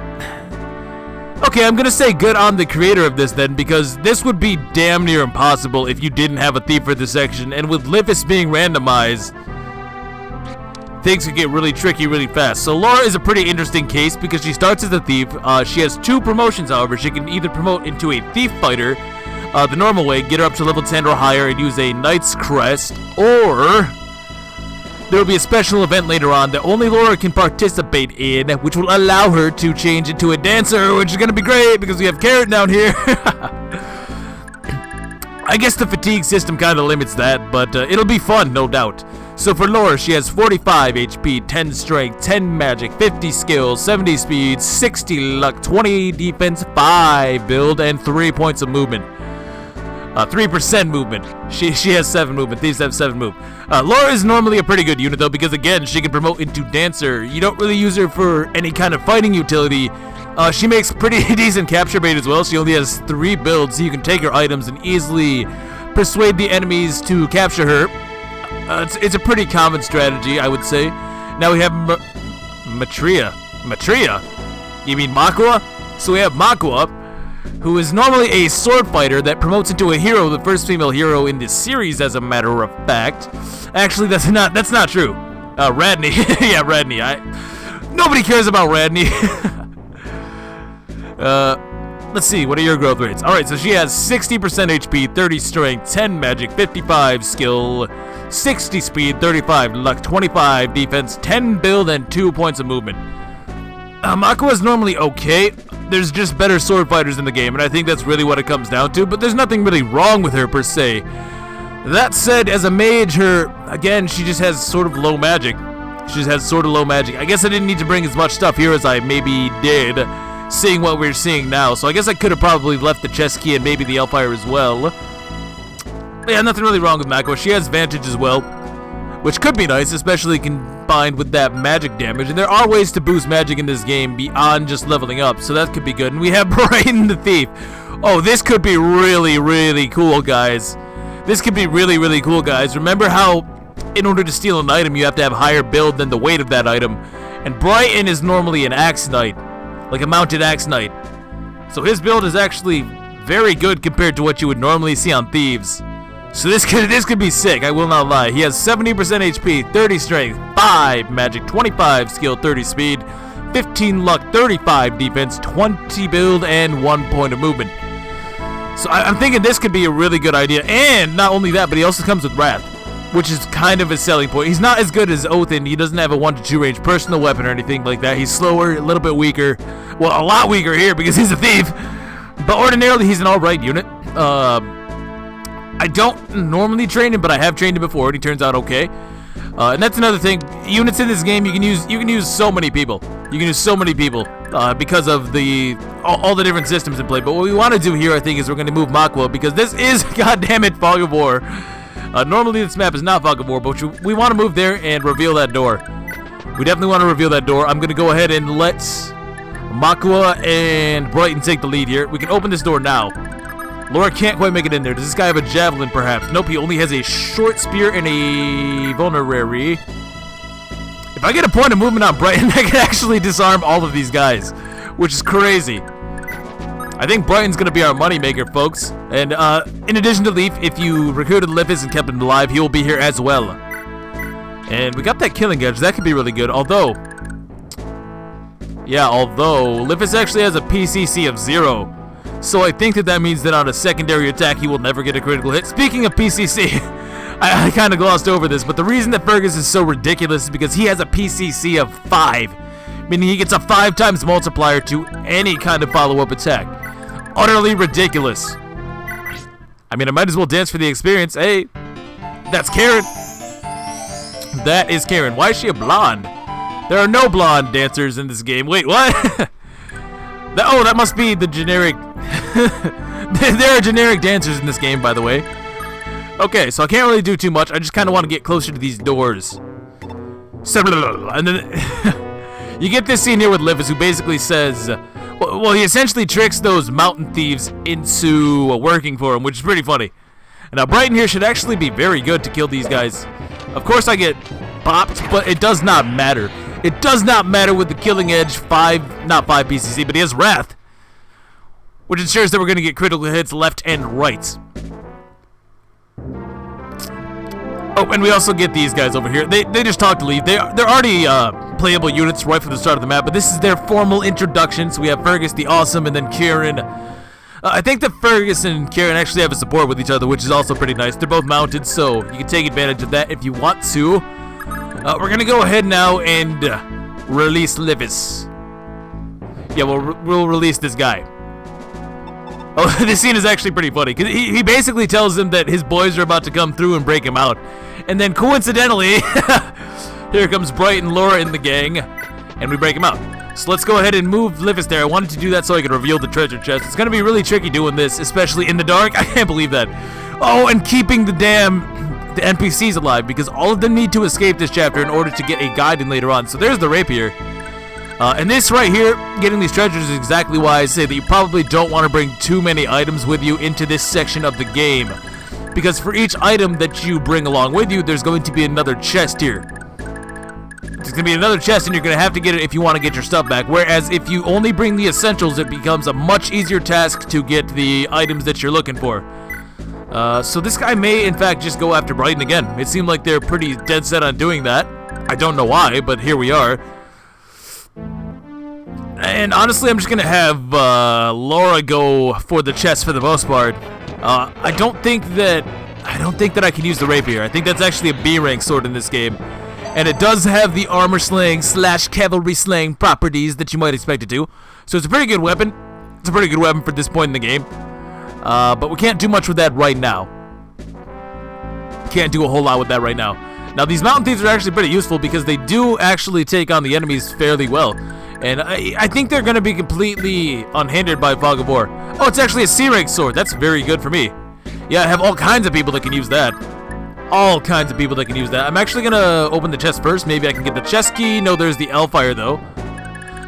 Okay, I'm gonna say good on the creator of this then, because this would be damn near impossible if you didn't have a thief for this section. And with Lithis being randomized, things could get really tricky really fast. So Laura is a pretty interesting case because she starts as a thief. She has 2 promotions, however. She can either promote into a thief fighter, the normal way, get her up to level 10 or higher and use a knight's crest, or there will be a special event later on that only Laura can participate in, which will allow her to change into a dancer, which is going to be great because we have Karin down here. I guess the fatigue system kind of limits that, but it'll be fun, no doubt. So for Laura, she has 45 HP, 10 strength, 10 magic, 50 skill, 70 speed, 60 luck, 20 defense, 5 build, and 3 points of movement. 3% movement. She has 7 movement. These have 7 move. Laura is normally a pretty good unit, though, because again, she can promote into dancer. You don't really use her for any kind of fighting utility. She makes pretty decent capture bait as well. She only has 3 builds, so you can take her items and easily persuade the enemies to capture her. It's a pretty common strategy, I would say. Now we have Matria. Matria? You mean Makua? So we have Makua, who is normally a sword fighter that promotes into a hero, the first female hero in this series, as a matter of fact. Actually, that's not true. Radney. Yeah, Radney. Nobody cares about Radney. Let's see, what are your growth rates? Alright, so she has 60% HP, 30 strength, 10 magic, 55 skill, 60 speed, 35 luck, 25 defense, 10 build, and 2 points of movement. Makua is normally okay. There's just better sword fighters in the game, and I think that's really what it comes down to, but there's nothing really wrong with her per se. That said, as a mage, again, she just has sort of low magic. She just has sort of low magic. I guess I didn't need to bring as much stuff here as I maybe did, seeing what we're seeing now. So I guess I could have probably left the chest key and maybe the Elfire as well. But yeah, nothing really wrong with Makua. She has Vantage as well, which could be nice, especially combined with that magic damage. And there are ways to boost magic in this game beyond just leveling up, so that could be good. And we have Brighton the Thief. Oh, this could be really, really cool, guys. This could be really, really cool, guys. Remember how in order to steal an item, you have to have higher build than the weight of that item. And Brighton is normally an axe knight, like a mounted axe knight. So his build is actually very good compared to what you would normally see on thieves. So this could be sick, I will not lie. He has 70% HP, 30 strength, 5 magic, 25 skill, 30 speed, 15 luck, 35 defense, 20 build, and 1 point of movement. So I'm thinking this could be a really good idea. And not only that, but he also comes with Wrath, which is kind of a selling point. He's not as good as Othin. He doesn't have a 1 to 2 range personal weapon or anything like that. He's slower, a little bit weaker. Well, a lot weaker here because he's a thief. But ordinarily, he's an alright unit. I don't normally train him, but I have trained him before, and he turns out okay. And that's another thing. Units in this game, you can use so many people. You can use so many people because of all the different systems in play. But what we want to do here, I think, is we're going to move Makwa because this is, goddammit, Fog of War. Normally this map is not Fog of War, but we want to move there and reveal that door. We definitely want to reveal that door. I'm going to go ahead and let Makwa and Brighton take the lead here. We can open this door now. Laura can't quite make it in there. Does this guy have a javelin, perhaps? Nope, he only has a short spear and a vulnerary. If I get a point of movement on Brighton, I can actually disarm all of these guys, which is crazy. I think Brighton's going to be our moneymaker, folks. And in addition to Leaf, if you recruited Liffis and kept him alive, he will be here as well. And we got that killing edge. That could be really good. Although Liffis actually has a PCC of 0. So I think that means that on a secondary attack, he will never get a critical hit. Speaking of PCC, I kind of glossed over this, but the reason that Fergus is so ridiculous is because he has a PCC of 5, meaning he gets a 5 times multiplier to any kind of follow-up attack. Utterly ridiculous. I mean, I might as well dance for the experience. Hey, that's Karin. That is Karin. Why is she a blonde? There are no blonde dancers in this game. Wait, what? That must be the generic. There are generic dancers in this game, by the way. Okay, so I can't really do too much. I just kind of want to get closer to these doors. And then you get this scene here with Liffis, who basically says, well, he essentially tricks those mountain thieves into working for him, which is pretty funny. And now Brighton here should actually be very good to kill these guys. Of course I get bopped, but it does not matter. It does not matter with the killing edge, not 5 PCC, but he has Wrath, which ensures that we're going to get critical hits left and right. Oh, and we also get these guys over here. They just talk to Leaf. They're already playable units right from the start of the map, but this is their formal introduction. So we have Fergus the Awesome and then Karin. I think that Fergus and Karin actually have a support with each other, which is also pretty nice. They're both mounted, so you can take advantage of that if you want to. We're going to go ahead now and release Liffis. Yeah, we'll release this guy. Oh, this scene is actually pretty funny, because he basically tells him that his boys are about to come through and break him out. And then coincidentally, here comes Bright and Laura in the gang, and we break him out. So let's go ahead and move Liffis there. I wanted to do that so I could reveal the treasure chest. It's going to be really tricky doing this, especially in the dark. I can't believe that. Oh, and keeping the NPCs alive, because all of them need to escape this chapter in order to get a guide in later on. So there's the rapier. And this right here, getting these treasures, is exactly why I say that you probably don't want to bring too many items with you into this section of the game. Because for each item that you bring along with you, there's going to be another chest here. There's going to be another chest, and you're going to have to get it if you want to get your stuff back. Whereas if you only bring the essentials, it becomes a much easier task to get the items that you're looking for. So this guy may, in fact, just go after Brighton again. It seemed like they're pretty dead set on doing that. I don't know why, but here we are. And honestly, I'm just going to have Laura go for the chest for the most part. I don't think that I can use the rapier. I think that's actually a B rank sword in this game. And it does have the armor slaying / cavalry slaying properties that you might expect it to. So it's a pretty good weapon. It's a pretty good weapon for this point in the game. But we can't do much with that right now. Can't do a whole lot with that right now. Now, these mountain thieves are actually pretty useful because they do actually take on the enemies fairly well. And I think they're going to be completely unhindered by Fog of War. Oh, it's actually a C-rank sword. That's very good for me. Yeah, I have all kinds of people that can use that. All kinds of people that can use that. I'm actually going to open the chest first. Maybe I can get the chest key. No, there's the L-Fire, though.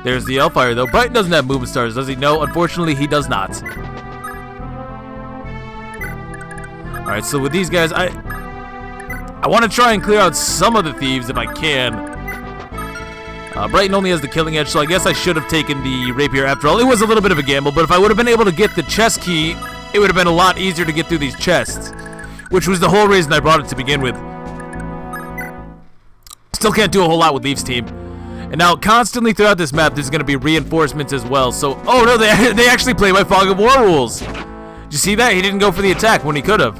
There's the L-Fire, though. Brighton doesn't have movement stars, does he? No, unfortunately, he does not. Alright, so with these guys, I want to try and clear out some of the thieves if I can. Brighton only has the killing edge, so I guess I should have taken the rapier after all. It was a little bit of a gamble, but if I would have been able to get the chest key, it would have been a lot easier to get through these chests, which was the whole reason I brought it to begin with. Still can't do a whole lot with Leaf's team. And now, constantly throughout this map, there's going to be reinforcements as well. So, oh no, they actually play by Fog of War rules. Did you see that? He didn't go for the attack when he could have.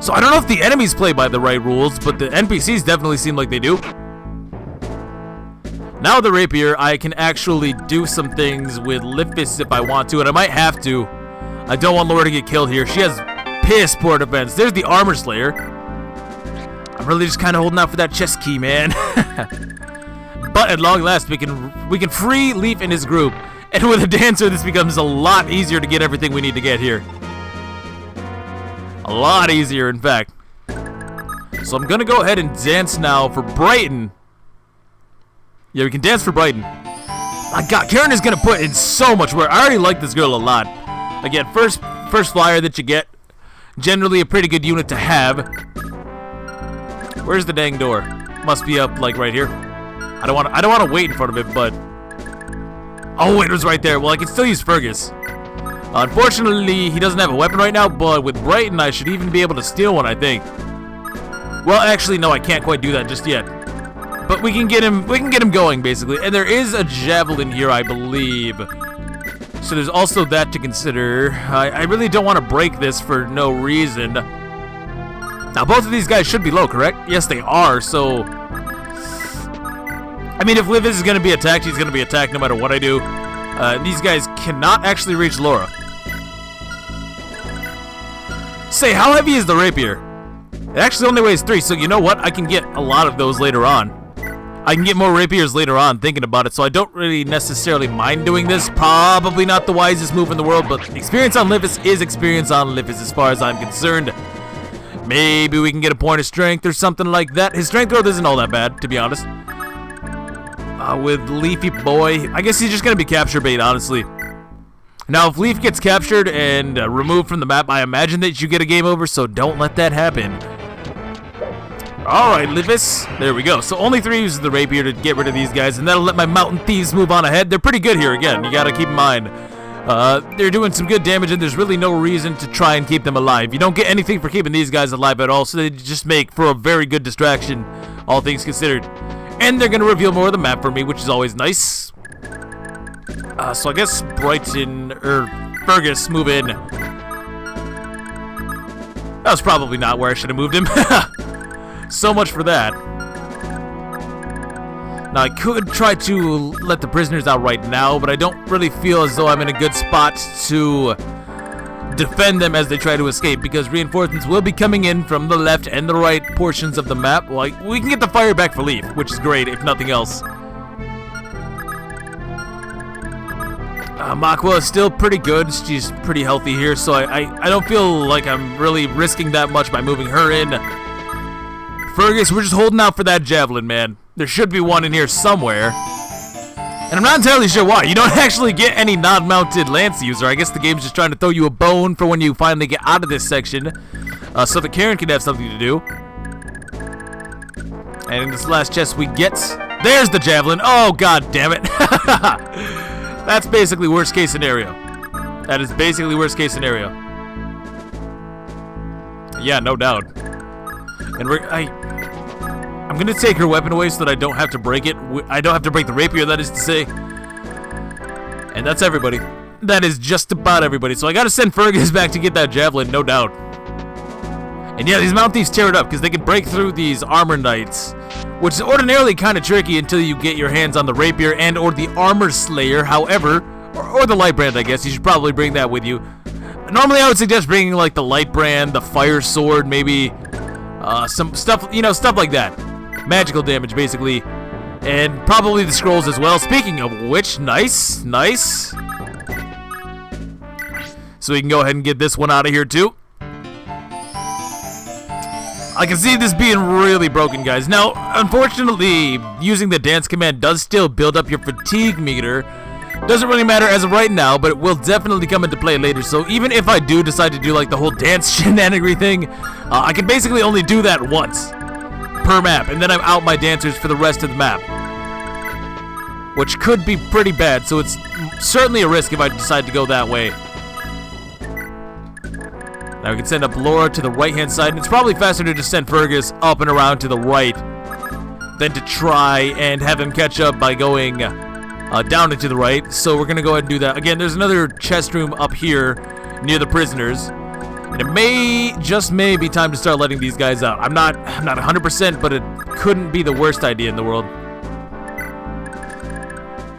So I don't know if the enemies play by the right rules, but the NPCs definitely seem like they do. Now the rapier, I can actually do some things with Liffis if I want to, and I might have to. I don't want Laura to get killed here. She has piss poor defense. There's the armor slayer. I'm really just kind of holding out for that chest key, man. But at long last, we can free Leaf and his group. And with a dancer, this becomes a lot easier to get everything we need to get here. A lot easier, in fact. So I'm gonna go ahead and dance now for Brighton. Yeah, we can dance for Brighton. My God, Karin is gonna put in so much work. I already like this girl a lot. Again, first flyer that you get, generally a pretty good unit to have. Where's the dang door? Must be up like right here. I don't want to wait in front of it, but oh, it was right there. Well, I can still use Fergus. Unfortunately, he doesn't have a weapon right now, but with Brighton, I should even be able to steal one, I think. Well, actually, no, I can't quite do that just yet. But we can get him going, basically. And there is a javelin here, I believe. So there's also that to consider. I really don't want to break this for no reason. Now, both of these guys should be low, correct? Yes, they are, so I mean, if Liv is going to be attacked, he's going to be attacked no matter what I do. These guys cannot actually reach Laura. Say, how heavy is the rapier? It actually only weighs 3, so you know what? I can get a lot of those later on. I can get more rapiers later on, thinking about it, so I don't really necessarily mind doing this. Probably not the wisest move in the world, but experience on Livis is experience on Livis as far as I'm concerned. Maybe we can get a point of strength or something like that. His strength growth isn't all that bad, to be honest. With Leafy Boy, I guess he's just going to be capture bait, honestly. Now, if Leaf gets captured and removed from the map, I imagine that you get a game over, so don't let that happen. Alright, Livis. There we go. So only 3 uses the rapier to get rid of these guys, and that'll let my mountain thieves move on ahead. They're pretty good here, again. You got to keep in mind. They're doing some good damage, and there's really no reason to try and keep them alive. You don't get anything for keeping these guys alive at all, so they just make for a very good distraction, all things considered. And they're going to reveal more of the map for me, which is always nice. So I guess Brighton, or Fergus, move in. That was probably not where I should have moved him. So much for that. Now, I could try to let the prisoners out right now, but I don't really feel as though I'm in a good spot to defend them as they try to escape, because reinforcements will be coming in from the left and the right portions of the map. Like, we can get the fire back for Leaf, which is great, if nothing else. Makwa is still pretty good. She's pretty healthy here, so I don't feel like I'm really risking that much by moving her in. Fergus, we're just holding out for that javelin, man. There should be one in here somewhere. And I'm not entirely sure why. You don't actually get any non-mounted lance user. I guess the game's just trying to throw you a bone for when you finally get out of this section. So that Karin can have something to do. And in this last chest we get... There's the javelin. Oh, god damn it. That's basically worst case scenario. That is basically worst case scenario. Yeah, no doubt. And I'm gonna take her weapon away so that I don't have to break it. I don't have to break the rapier, that is to say. And that's everybody. That is just about everybody. So I gotta send Fergus back to get that javelin, no doubt. And yeah, these Mount Thieves tear it up because they can break through these armor knights, which is ordinarily kind of tricky until you get your hands on the rapier and or the armor slayer. However, or the light brand, I guess. You should probably bring that with you. Normally, I would suggest bringing like the light brand, the fire sword, maybe some stuff, you know, stuff like that. Magical damage, basically. And probably the scrolls as well. Speaking of which, nice. So we can go ahead and get this one out of here, too. I can see this being really broken, guys. Now, unfortunately, using the dance command does still build up your fatigue meter. Doesn't really matter as of right now, but it will definitely come into play later. So even if I do decide to do like the whole dance shenanigery thing, I can basically only do that once per map, and then I'm out my dancers for the rest of the map, which could be pretty bad. So it's certainly a risk if I decide to go that way. Now we can send up Laura to the right-hand side, and it's probably faster to just send Fergus up and around to the right than to try and have him catch up by going down and to the right. So we're going to go ahead and do that. Again, there's another chest room up here near the prisoners. And it may, just may, be time to start letting these guys out. I'm not 100%, but it couldn't be the worst idea in the world.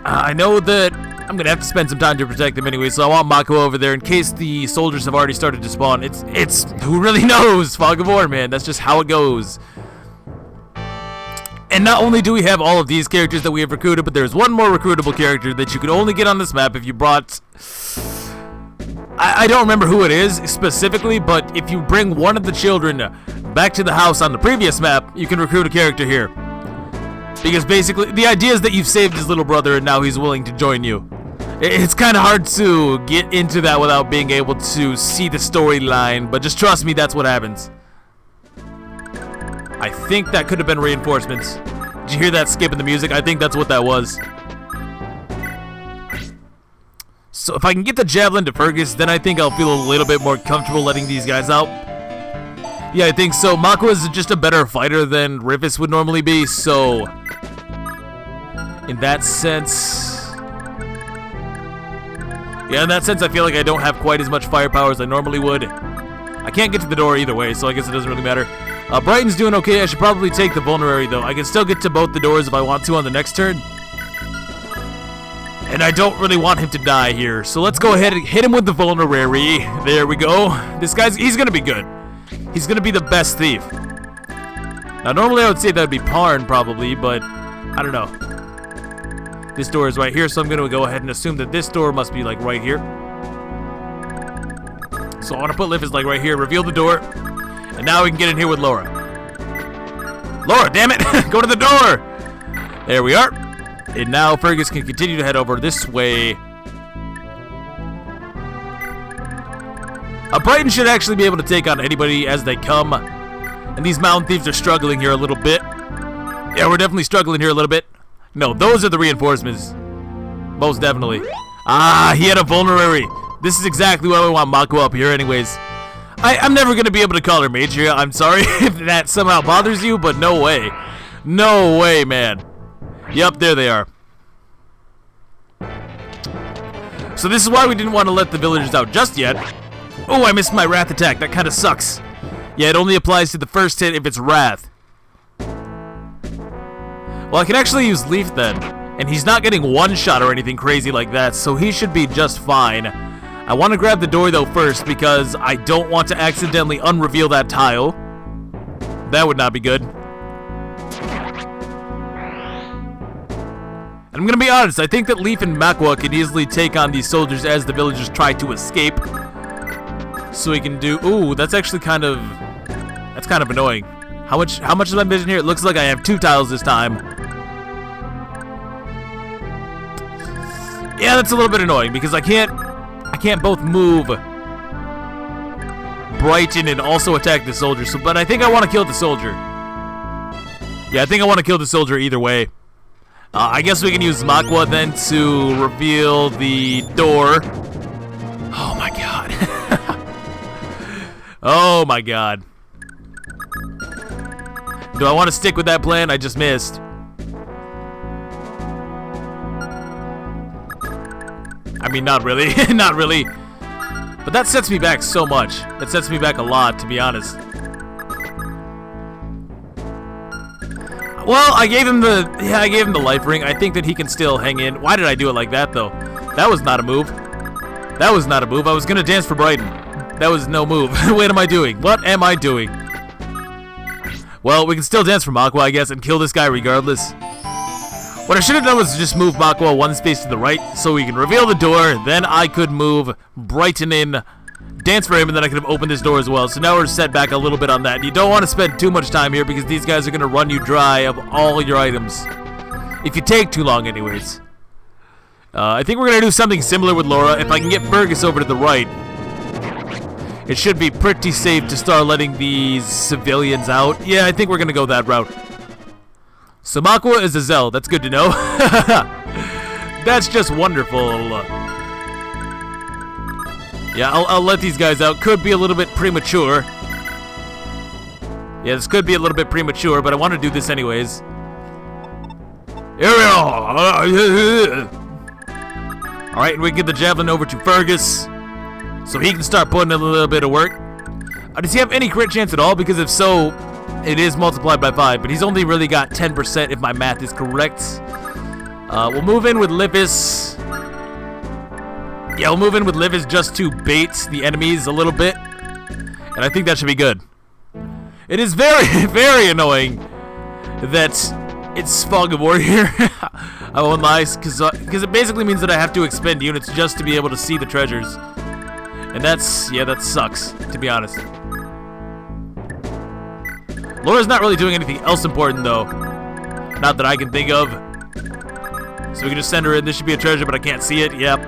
I know that I'm gonna have to spend some time to protect them anyway, so I want Mako over there in case the soldiers have already started to spawn. It's who really knows? Fog of War, man. That's just how it goes. And not only do we have all of these characters that we have recruited, but there's one more recruitable character that you can only get on this map if you brought... I don't remember who it is specifically, but if you bring one of the children back to the house on the previous map, you can recruit a character here. Because basically, the idea is that you've saved his little brother and now he's willing to join you. It's kind of hard to get into that without being able to see the storyline, but just trust me, that's what happens. I think that could have been reinforcements. Did you hear that skip in the music? I think that's what that was. So if I can get the javelin to Fergus, then I think I'll feel a little bit more comfortable letting these guys out. Yeah, I think so. Mako is just a better fighter than Rivas would normally be, so... in that sense... yeah, in that sense, I feel like I don't have quite as much firepower as I normally would. I can't get to the door either way, so I guess it doesn't really matter. Brighton's doing okay. I should probably take the vulnerary, though. I can still get to both the doors if I want to on the next turn. And I don't really want him to die here, so let's go ahead and hit him with the vulnerary. There we go. This guy's, he's gonna be good. He's gonna be the best thief. Now, normally I would say that would be Parn, probably, but I don't know. This door is right here, so I'm gonna go ahead and assume that this door must be, like, right here. So I want to put Liv like right here, reveal the door, and now we can get in here with Laura. Laura, damn it! Go to the door! There we are. And now Fergus can continue to head over this way. Brighton should actually be able to take on anybody as they come. And these mountain thieves are struggling here a little bit. Yeah, we're definitely struggling here a little bit. No, those are the reinforcements. Most definitely. Ah, he had a vulnerary. This is exactly why we want Mako up here anyways. I'm never going to be able to call her Matria. I'm sorry if that somehow bothers you, but no way. No way, man. Yep, there they are. So this is why we didn't want to let the villagers out just yet. Oh, I missed my Wrath attack. That kind of sucks. Yeah, it only applies to the first hit if it's Wrath. Well, I can actually use Leaf then. And he's not getting one shot or anything crazy like that, so he should be just fine. I want to grab the door though first because I don't want to accidentally unreveal that tile. That would not be good. And I'm gonna be honest, I think that Leaf and Makwa can easily take on these soldiers as the villagers try to escape. So we can do... ooh, that's actually kind of... that's kind of annoying. How much is my vision here? It looks like I have 2 tiles this time. Yeah, that's a little bit annoying because I can't both move Brighton and also attack the soldier. So, but I think I want to kill the soldier. Yeah, I think I want to kill the soldier either way. I guess we can use Makwa then to reveal the door. Oh my god. Oh my god. Do I want to stick with that plan? I just missed. I mean, not really. Not really. But that sets me back so much. That sets me back a lot, to be honest. Well, I gave him the life ring. I think that he can still hang in. Why did I do it like that, though? That was not a move. That was not a move. I was going to dance for Brighton. That was no move. What am I doing? What am I doing? Well, we can still dance for Makwa, I guess, and kill this guy regardless. What I should have done was just move Makwa 1 space to the right so we can reveal the door. Then I could move Brighton in, dance for him, and then I could have opened this door as well. So now we're set back a little bit on that. And you don't want to spend too much time here because these guys are going to run you dry of all your items. If you take too long anyways. I think we're going to do something similar with Laura. If I can get Fergus over to the right, it should be pretty safe to start letting these civilians out. Yeah, I think we're going to go that route. So Makwa is a Zell. That's good to know. That's just wonderful. Yeah, I'll let these guys out. Could be a little bit premature. Yeah, this could be a little bit premature, but I want to do this anyways. Here we are. Alright, and we get the javelin over to Fergus, so he can start putting in a little bit of work. Does he have any crit chance at all? Because if so, it is multiplied by 5, but he's only really got 10% if my math is correct. We'll move in with Lippis. Yeah, we'll move in with Liv is just to bait the enemies a little bit. And I think that should be good. It is very, very annoying that it's Fog of War here. I won't lie, because it basically means that I have to expend units just to be able to see the treasures. And that's, yeah, that sucks, to be honest. Laura's not really doing anything else important, though. Not that I can think of. So we can just send her in. This should be a treasure, but I can't see it. Yep.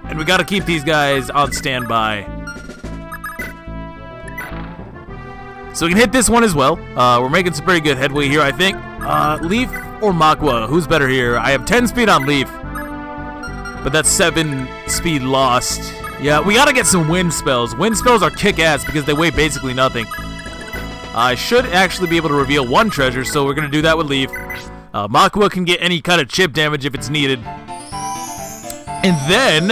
And we gotta keep these guys on standby. So we can hit this one as well. We're making some pretty good headway here, I think. Leaf or Makwa? Who's better here? I have 10 speed on Leaf. But that's 7 speed lost. Yeah, we gotta get some wind spells. Wind spells are kick-ass because they weigh basically nothing. I should actually be able to reveal 1 treasure, so we're gonna do that with Leaf. Makwa can get any kind of chip damage if it's needed. And then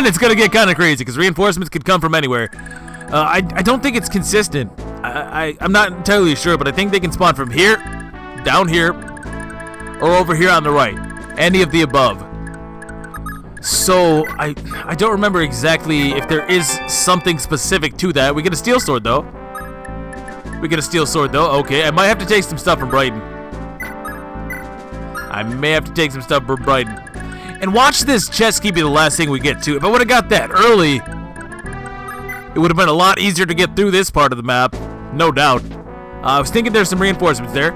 it's gonna get kind of crazy because reinforcements could come from anywhere. I don't think it's consistent. I'm not entirely sure, but I think they can spawn from here, down here, or over here on the right. Any of the above. So I don't remember exactly if there is something specific to that. We get a steel sword though. Okay, I might have to take some stuff from Brighton. And watch this chest keep be the last thing we get to. If I would have got that early, it would have been a lot easier to get through this part of the map. No doubt. I was thinking there's some reinforcements there.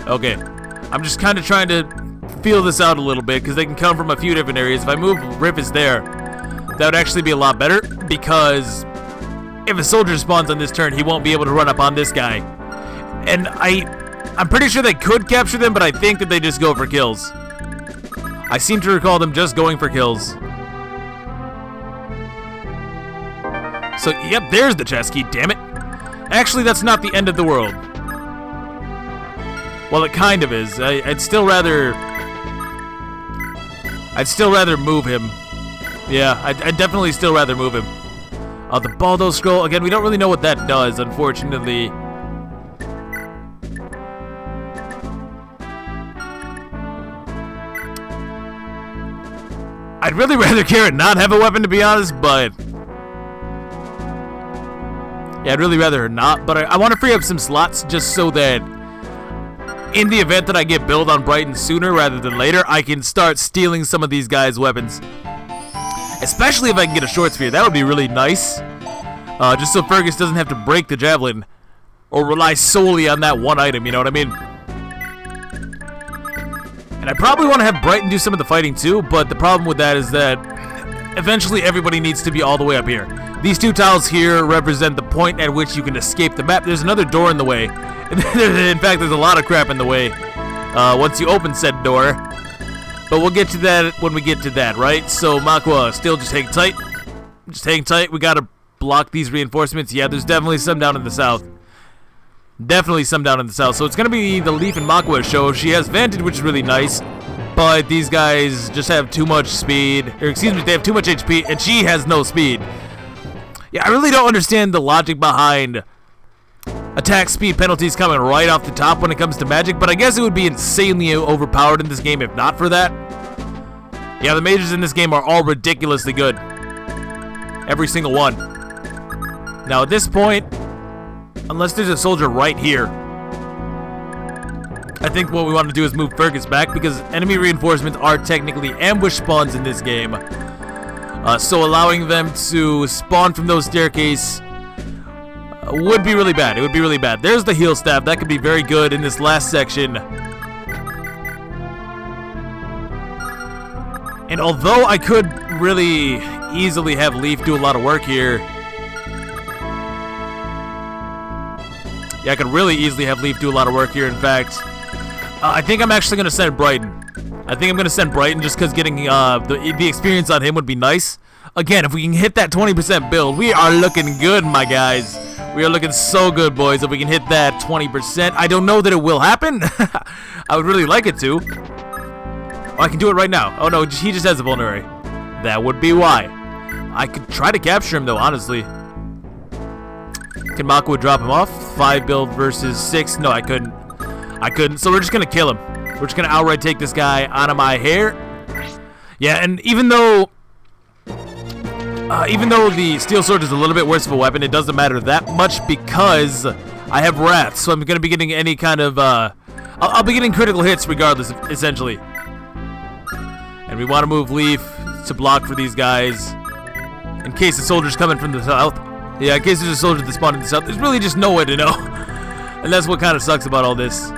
Okay. I'm just kind of trying to feel this out a little bit because they can come from a few different areas. If I move Rivas there, that would actually be a lot better because if a soldier spawns on this turn, he won't be able to run up on this guy. And I'm pretty sure they could capture them, but I think that they just go for kills. I seem to recall them just going for kills. So, yep, there's the chest key, damn it. Actually, that's not the end of the world. Well, it kind of is. I'd still rather move him. Yeah, I'd definitely still rather move him. The Baldo scroll, again, we don't really know what that does, unfortunately. I'd really rather Karin not have a weapon, to be honest, but yeah, I'd really rather her not, but I want to free up some slots just so that in the event that I get build on Brighton sooner rather than later, I can start stealing some of these guys' weapons. Especially if I can get a short spear. That would be really nice. Just so Fergus doesn't have to break the javelin or rely solely on that one item, you know what I mean? And I probably want to have Brighton do some of the fighting too, but the problem with that is that eventually everybody needs to be all the way up here. These 2 tiles here represent the point at which you can escape the map. There's another door in the way. In fact, there's a lot of crap in the way once you open said door. But we'll get to that when we get to that, right? So Makwa, still just hang tight. We gotta block these reinforcements. Yeah, there's definitely some down in the south. So it's gonna be the Leaf and Makwa show. She has Vantage, which is really nice. But these guys just have too much speed. Or excuse me, they have too much HP, and she has no speed. Yeah, I really don't understand the logic behind attack speed penalties coming right off the top when it comes to magic, but I guess it would be insanely overpowered in this game if not for that. Yeah, the mages in this game are all ridiculously good. Every single one. Now at this point, unless there's a soldier right here, I think what we want to do is move Fergus back because enemy reinforcements are technically ambush spawns in this game. So allowing them to spawn from those staircases would be really bad. It would be really bad. There's the heal staff. That could be very good in this last section. And although I could really easily have Leaf do a lot of work here. Yeah, I could really easily have Leaf do a lot of work here, in fact. I think I'm actually going to send Brighton. Just because getting the experience on him would be nice. Again, if we can hit that 20% build, we are looking good, my guys. We are looking so good, boys, if we can hit that 20%. I don't know that it will happen. I would really like it to. Oh, I can do it right now. Oh, no, he just has a vulnerary. That would be why. I could try to capture him, though, honestly. Can Makua drop him off? 5 build versus 6. No, I couldn't. I couldn't. So we're just going to kill him. We're just going to outright take this guy out of my hair. Yeah, and even though the steel sword is a little bit worse of a weapon, it doesn't matter that much because I have wrath. So I'm going to be getting any kind of... I'll be getting critical hits regardless, essentially. And we want to move Leaf to block for these guys. In case the soldier's coming from the south. Yeah, in case there's a soldier that spawned in the south. There's really just no way to know. And that's what kind of sucks about all this.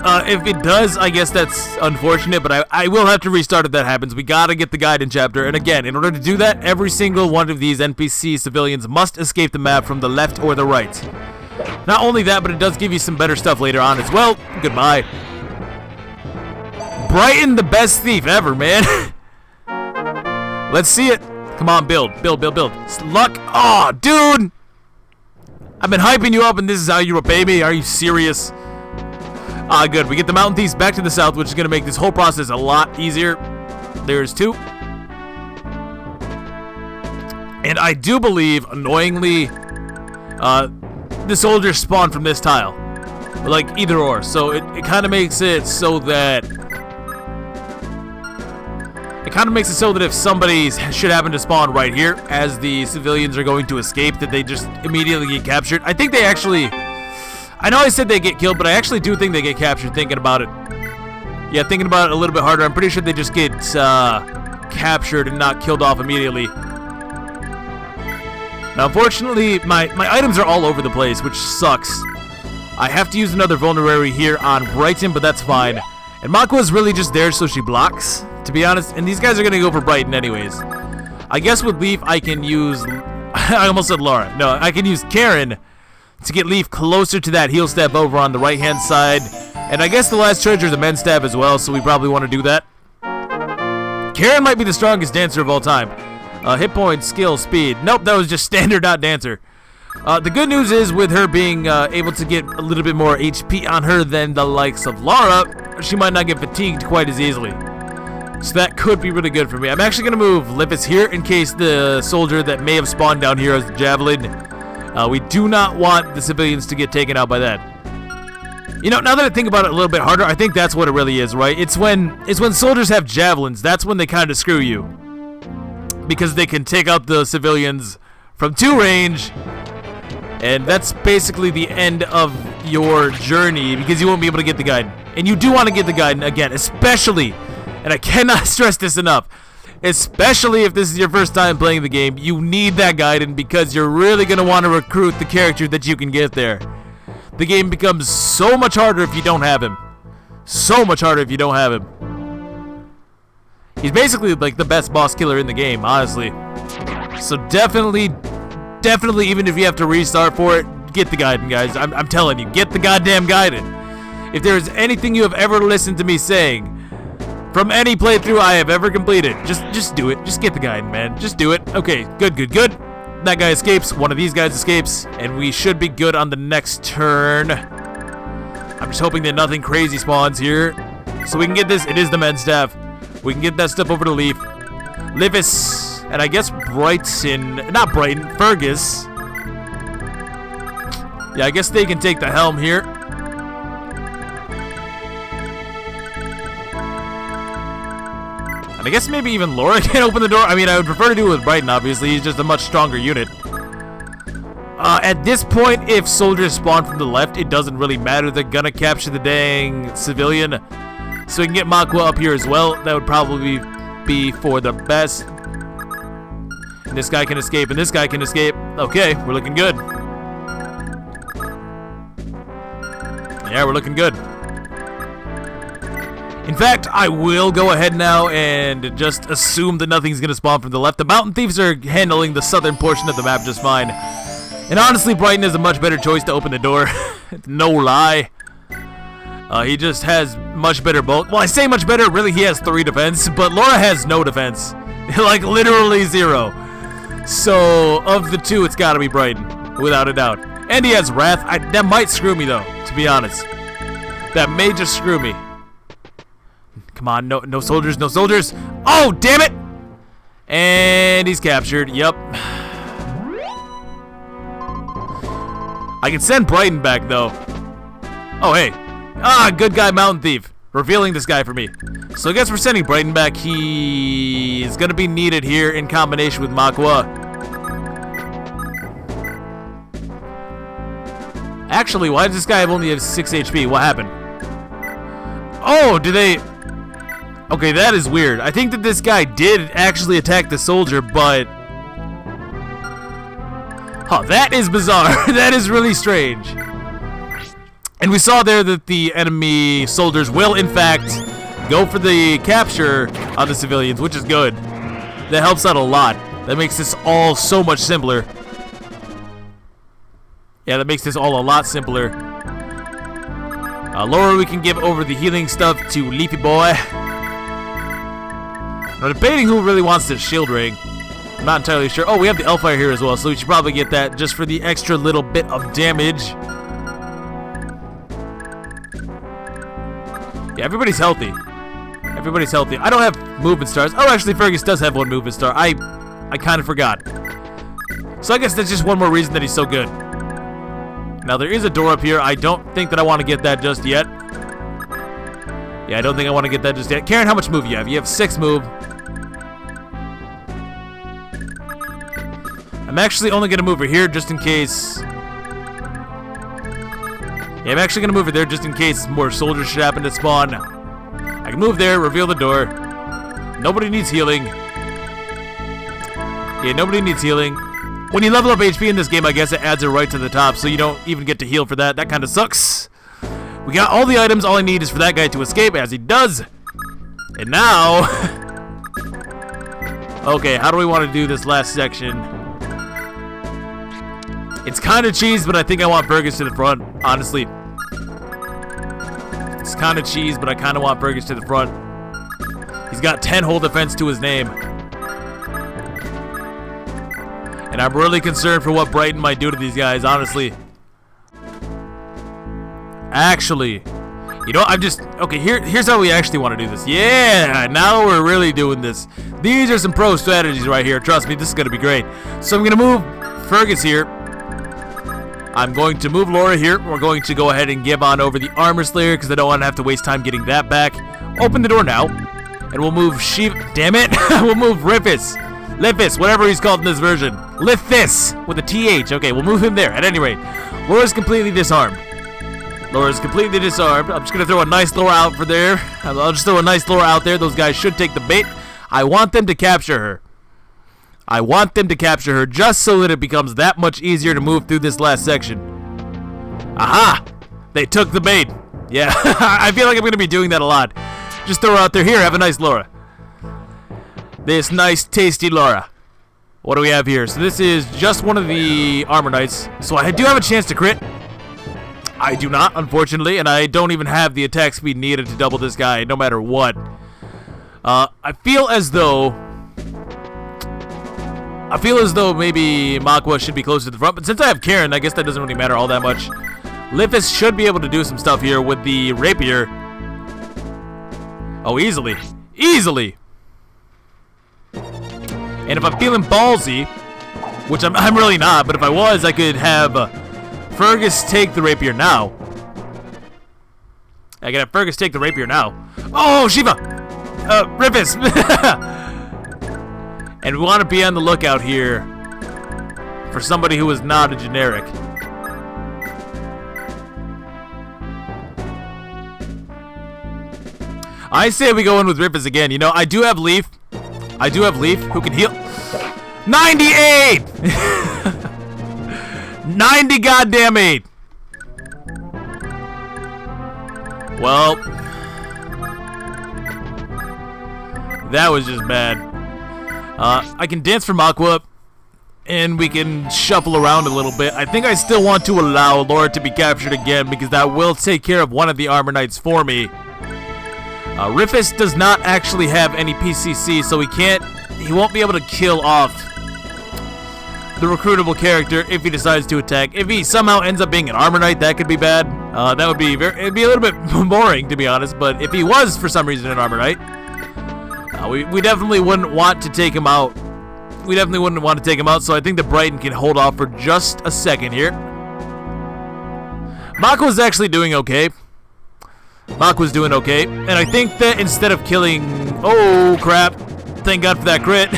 If it does, I guess that's unfortunate, but I will have to restart if that happens. We gotta get the guidance chapter. And again, in order to do that, every single one of these NPC civilians must escape the map from the left or the right. Not only that, but it does give you some better stuff later on as well. Goodbye. Brighton, the best thief ever, man. Let's see it. Come on, build. Luck. Oh, dude. I've been hyping you up, and this is how you repay me. Are you serious? Ah, good. We get the mountain thieves back to the south, which is going to make this whole process a lot easier. There's 2. And I do believe, annoyingly, the soldiers spawn from this tile. Like, either or. So it kind of makes it so that... It kind of makes it so that if somebody should happen to spawn right here, as the civilians are going to escape, that they just immediately get captured. I think they actually... I know I said they get killed, but I actually do think they get captured thinking about it. Yeah, thinking about it a little bit harder. I'm pretty sure they just get captured and not killed off immediately. Now, unfortunately, my items are all over the place, which sucks. I have to use another vulnerary here on Brighton, but that's fine. And Makua's really just there so she blocks, to be honest. And these guys are going to go for Brighton anyways. I guess with Leaf, I can use... I almost said Laura. No, I can use Karin to get Leaf closer to that heal stab over on the right-hand side. And I guess the last treasure is a men's stab as well, so we probably want to do that. Karin might be the strongest dancer of all time. Hit points, skill, speed. Nope, that was just standard dancer. The good news is, with her being able to get a little bit more HP on her than the likes of Lara, she might not get fatigued quite as easily. So that could be really good for me. I'm actually going to move Livis here in case the soldier that may have spawned down here has the javelin. We do not want the civilians to get taken out by that. You know, now that I think about it a little bit harder, I think that's what it really is, right? It's when soldiers have javelins, that's when they kind of screw you. Because they can take out the civilians from 2 range, and that's basically the end of your journey because you won't be able to get the guidon. And you do want to get the guidon again, especially, and I cannot stress this enough, especially if this is your first time playing the game, you need that guidon because you're really going to want to recruit the character that you can get there. The game becomes so much harder if you don't have him. So much harder if you don't have him. He's basically like the best boss killer in the game, honestly. So definitely, even if you have to restart for it, get the guidon, guys. I'm telling you, get the goddamn guidon. If there's anything you have ever listened to me saying from any playthrough I have ever completed, just do it. Just get the guidon, man. Just do it. Okay, good. That guy escapes. One of these guys escapes, and we should be good on the next turn. I'm just hoping that nothing crazy spawns here, so we can get this. It is the men's staff. We can get that stuff over to Leaf. Livis, and I guess not Brighton, Fergus. Yeah, I guess they can take the helm here. And I guess maybe even Laura can open the door. I mean, I would prefer to do it with Brighton, obviously. He's just a much stronger unit. At this point, if soldiers spawn from the left, it doesn't really matter. They're gonna capture the dang civilian. So we can get Makua up here as well. That would probably be for the best. And this guy can escape, and this guy can escape. Okay, we're looking good. Yeah, we're looking good. In fact, I will go ahead now and just assume that nothing's going to spawn from the left. The Mountain Thieves are handling the southern portion of the map just fine. And honestly, Brighton is a much better choice to open the door. No lie. He just has much better bulk. Well, I say much better. Really, he has 3 defense. But Laura has no defense. Like, literally 0. So, of the 2, it's got to be Brighton. Without a doubt. And he has Wrath. That might screw me, though, to be honest. That may just screw me. Come on, no soldiers, no soldiers. Oh, damn it! And he's captured. Yep. I can send Brighton back, though. Oh, hey. Ah, good guy, Mountain Thief. Revealing this guy for me. So I guess we're sending Brighton back. He is going to be needed here in combination with Makwa. Actually, why does this guy only have 6 HP? What happened? Oh, do they... Okay, that is weird. I think that this guy did actually attack the soldier, but... Huh, that is bizarre. That is really strange. And we saw there that the enemy soldiers will, in fact, go for the capture on the civilians, which is good. That helps out a lot. That makes this all so much simpler. Yeah, that makes this all a lot simpler. Laura, we can give over the healing stuff to Leafy Boy. I'm debating who really wants this shield ring. I'm not entirely sure. Oh, we have the Elfire here as well, so we should probably get that just for the extra little bit of damage. Yeah, everybody's healthy. Everybody's healthy. I don't have movement stars. Oh, actually, Fergus does have one movement star. I kind of forgot. So I guess that's just one more reason that he's so good. Now, there is a door up here. I don't think that I want to get that just yet. Yeah, I don't think I want to get that just yet. Karin, how much move you have? You have 6 move. I'm actually only going to move her here just in case... Yeah, I'm actually going to move it there just in case more soldiers should happen to spawn. I can move there, reveal the door. Nobody needs healing. Yeah, nobody needs healing. When you level up HP in this game, I guess it adds it right to the top, so you don't even get to heal for that. That kind of sucks. We got all the items. All I need is for that guy to escape, as he does. And now... Okay, how do we want to do this last section? It's kind of cheese, but I think I want Fergus to the front, honestly. It's kind of cheese, but I kind of want Fergus to the front. He's got 10 whole defense to his name. And I'm really concerned for what Brighton might do to these guys, honestly. Actually, you know, I'm just... Okay, here's how we actually want to do this. Yeah, now we're really doing this. These are some pro strategies right here. Trust me, this is going to be great. So I'm going to move Fergus here. I'm going to move Laura here. We're going to go ahead and give on over the Armor Slayer because I don't want to have to waste time getting that back. Open the door now. And we'll move Damn it. We'll move Rifus. Lithis, whatever he's called in this version. Lithis with a TH. Okay, we'll move him there. At any rate, Laura's completely disarmed. Laura's completely disarmed. I'm just going to throw a nice Laura out for there. I'll just throw a nice Laura out there. Those guys should take the bait. I want them to capture her. I want them to capture her just so that it becomes that much easier to move through this last section. Aha! They took the bait. Yeah, I feel like I'm going to be doing that a lot. Just throw her out there. Here, have a nice Laura. This nice, tasty Laura. What do we have here? So this is just one of the Armor Knights. So I do have a chance to crit. I do not, unfortunately, and I don't even have the attack speed needed to double this guy, no matter what. I feel as though maybe Makwa should be closer to the front, but since I have Karin, I guess that doesn't really matter all that much. Lithis should be able to do some stuff here with the rapier. Oh, easily. Easily! And if I'm feeling ballsy, which I'm really not, but if I was, I could have Fergus take the rapier now. I can have Fergus take the rapier now. Oh, Shiva! Rifus! And we want to be on the lookout here for somebody who is not a generic. I say we go in with Rifus again. You know, I do have Leaf. I do have Leaf who can heal. 98! 90 goddamn 8. Well, that was just bad. I can dance for Makwa, and we can shuffle around a little bit. I think I still want to allow Laura to be captured again because that will take care of one of the Armor Knights for me. Rifus does not actually have any PCC, so he won't be able to kill off the recruitable character if he decides to attack. If he somehow ends up being an Armor Knight, that could be bad. That would be it'd be a little bit boring, to be honest, but if he was for some reason an Armor Knight, We definitely wouldn't want to take him out. We definitely wouldn't want to take him out, so I think that Brighton can hold off for just a second here. Mako's actually doing okay. Mako's doing okay. And I think that instead of killing... Oh, crap. Thank God for that crit.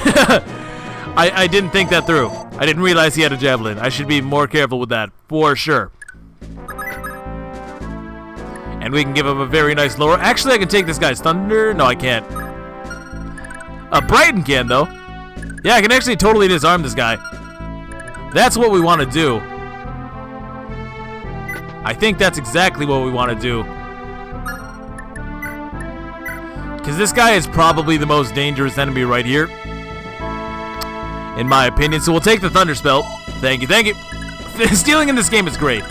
I didn't think that through. I didn't realize he had a javelin. I should be more careful with that, for sure. And we can give him a very nice lower. Actually, I can take this guy's thunder. No, I can't. Brighton can, though. Yeah, I can actually totally disarm this guy. That's what we want to do. I think that's exactly what we want to do. Because this guy is probably the most dangerous enemy right here, in my opinion. So we'll take the Thunder Spell. Thank you, thank you. Stealing in this game is great.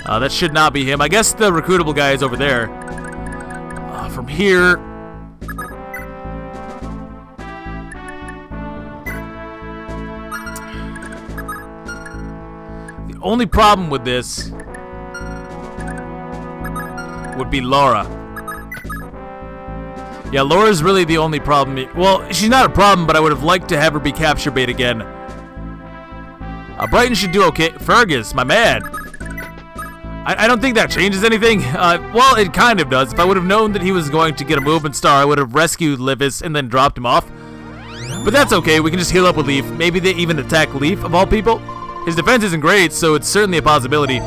That should not be him. I guess the recruitable guy is over there. From here... The only problem with this would be Laura. Yeah, Laura's really the only problem. Well, she's not a problem, but I would have liked to have her be capture bait again. Brighton should do okay. Fergus, my man. I don't think that changes anything. Well, it kind of does. If I would have known that he was going to get a movement star, I would have rescued Livis and then dropped him off. But that's okay. We can just heal up with Leaf. Maybe they even attack Leaf, of all people. His defense isn't great, so it's certainly a possibility.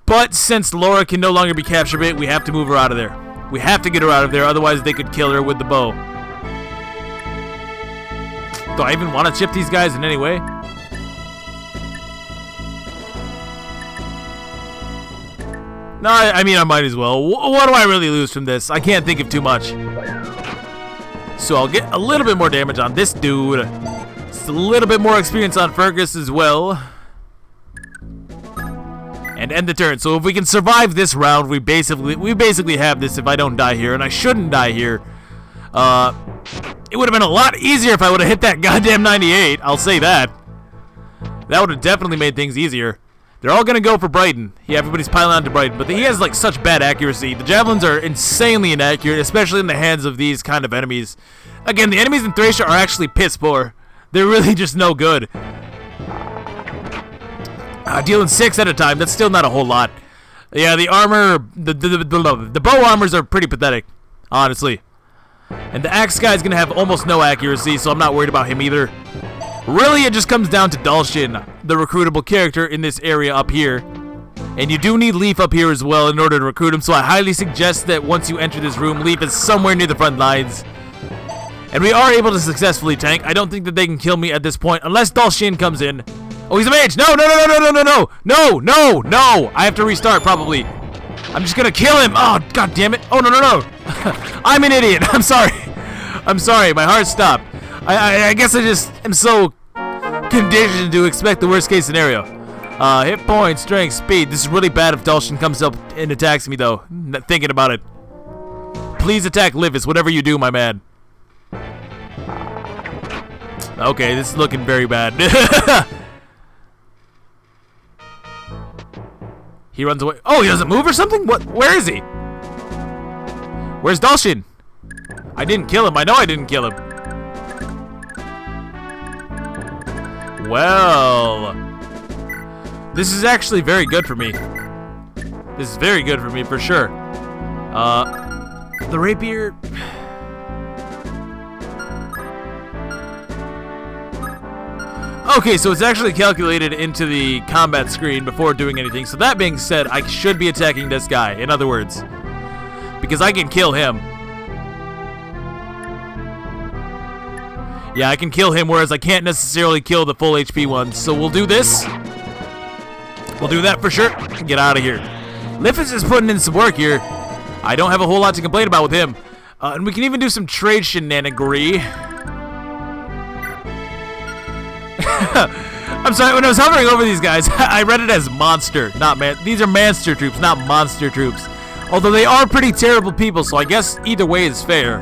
But since Laura can no longer be capture bait, we have to move her out of there. We have to get her out of there, otherwise they could kill her with the bow. Do I even want to chip these guys in any way? No, I mean, I might as well. What do I really lose from this? I can't think of too much. So I'll get a little bit more damage on this dude. Just a little bit more experience on Fergus as well. And end the turn. So if we can survive this round, we basically have this if I don't die here, and I shouldn't die here. It would have been a lot easier if I would have hit that goddamn 98. I'll say that. That would have definitely made things easier. They're all gonna go for Brighton. Yeah, everybody's piling on to Brighton, but he has like such bad accuracy. The javelins are insanely inaccurate, especially in the hands of these kind of enemies. Again, the enemies in Thracia are actually piss poor. They're really just no good. Dealing 6 at a time, that's still not a whole lot. Yeah, the armor, the bow armors are pretty pathetic, honestly. And the axe guy's gonna have almost no accuracy, so I'm not worried about him either. Really, it just comes down to Dulcian, the recruitable character in this area up here. And you do need Leaf up here as well in order to recruit him, so I highly suggest that once you enter this room, Leaf is somewhere near the front lines. And we are able to successfully tank. I don't think that they can kill me at this point, unless Dulcian comes in. Oh, he's a mage! No, no, no, no, no, no, no, no, no, no! I have to restart, probably. I'm just gonna kill him! Oh, god damn it! Oh, no, no, no! I'm an idiot! I'm sorry! I'm sorry, my heart stopped. I guess I just am so conditioned to expect the worst case scenario. Hit points, strength, speed. This is really bad if Dulcian comes up and attacks me, though. Not thinking about it. Please attack Livis, whatever you do, my man. Okay, this is looking very bad. He runs away. Oh, he doesn't move or something? What? Where is he? Where's Dulcian? I didn't kill him. I know I didn't kill him. Well, this is actually very good for me. This is very good for me, for sure. The rapier... Okay, so it's actually calculated into the combat screen before doing anything. So that being said, I should be attacking this guy, in other words. Because I can kill him. Yeah, I can kill him, whereas I can't necessarily kill the full HP ones. So we'll do this. We'll do that for sure. Get out of here. Liffis is putting in some work here. I don't have a whole lot to complain about with him. And we can even do some trade shenanigery. I'm sorry, when I was hovering over these guys, I read it as monster, not man. These are Manster troops, not monster troops. Although they are pretty terrible people, so I guess either way is fair.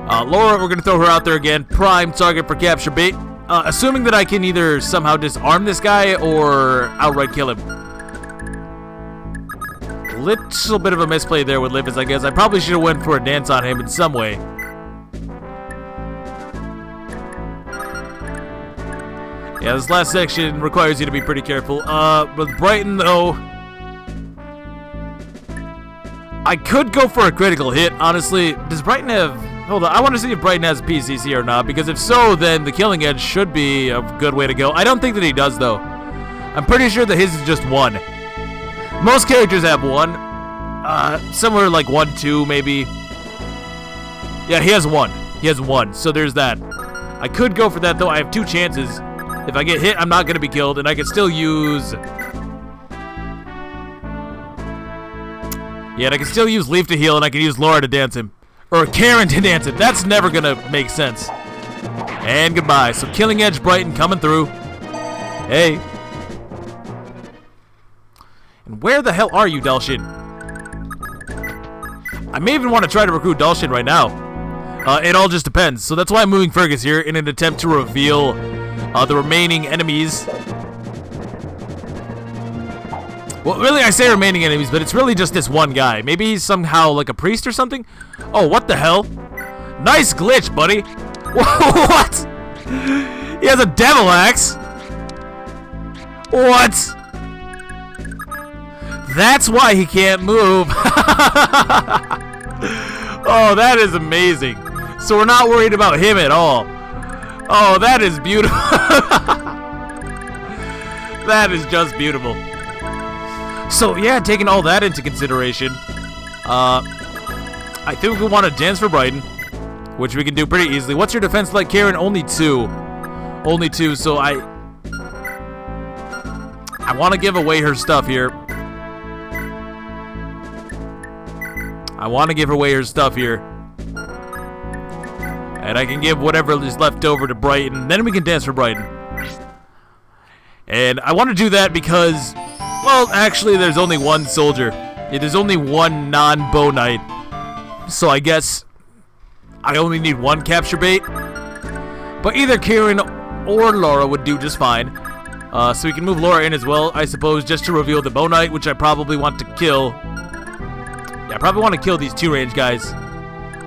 Laura, we're going to throw her out there again. Prime target for capture bait. Assuming that I can either somehow disarm this guy or outright kill him. Little bit of a misplay there with Livis, I guess. I probably should have went for a dance on him in some way. Yeah, this last section requires you to be pretty careful. With Brighton, though, I could go for a critical hit. Honestly, does Brighton have... Hold on, I want to see if Brighton has PCC or not, because if so, then the Killing Edge should be a good way to go. I don't think that he does, though. I'm pretty sure that his is just 1. Most characters have 1. Somewhere like 1, 2, maybe. Yeah, he has 1. He has 1, so there's that. I could go for that, though. I have 2 chances. If I get hit, I'm not going to be killed, and I can still use... Yeah, and I can still use Leaf to heal, and I can use Laura to dance him. Or Karin to dance him. That's never going to make sense. And goodbye. So Killing Edge Brighton coming through. Hey. And where the hell are you, Dulcian? I may even want to try to recruit Dulcian right now. It all just depends. So that's why I'm moving Fergus here in an attempt to reveal the remaining enemies. Well, really, I say remaining enemies, but it's really just this one guy. Maybe he's somehow like a priest or something? Oh, what the hell? Nice glitch, buddy. What? He has a devil axe? What? That's why he can't move. Oh, that is amazing. So we're not worried about him at all. Oh, that is beautiful. That is just beautiful. So, yeah, taking all that into consideration, I think we want to dance for Brighton, which we can do pretty easily. What's your defense like, Karin? Only 2. Only 2, so I want to give away her stuff here. I want to give away her stuff here. And I can give whatever is left over to Brighton. Then we can dance for Brighton. And I want to do that because... Well, actually, there's only 1 soldier. There's only 1 non-bow knight. So I guess I only need 1 capture bait. But either Karin or Laura would do just fine. So we can move Laura in as well, I suppose, just to reveal the bow knight, which I probably want to kill. Yeah, I probably want to kill these 2-range guys.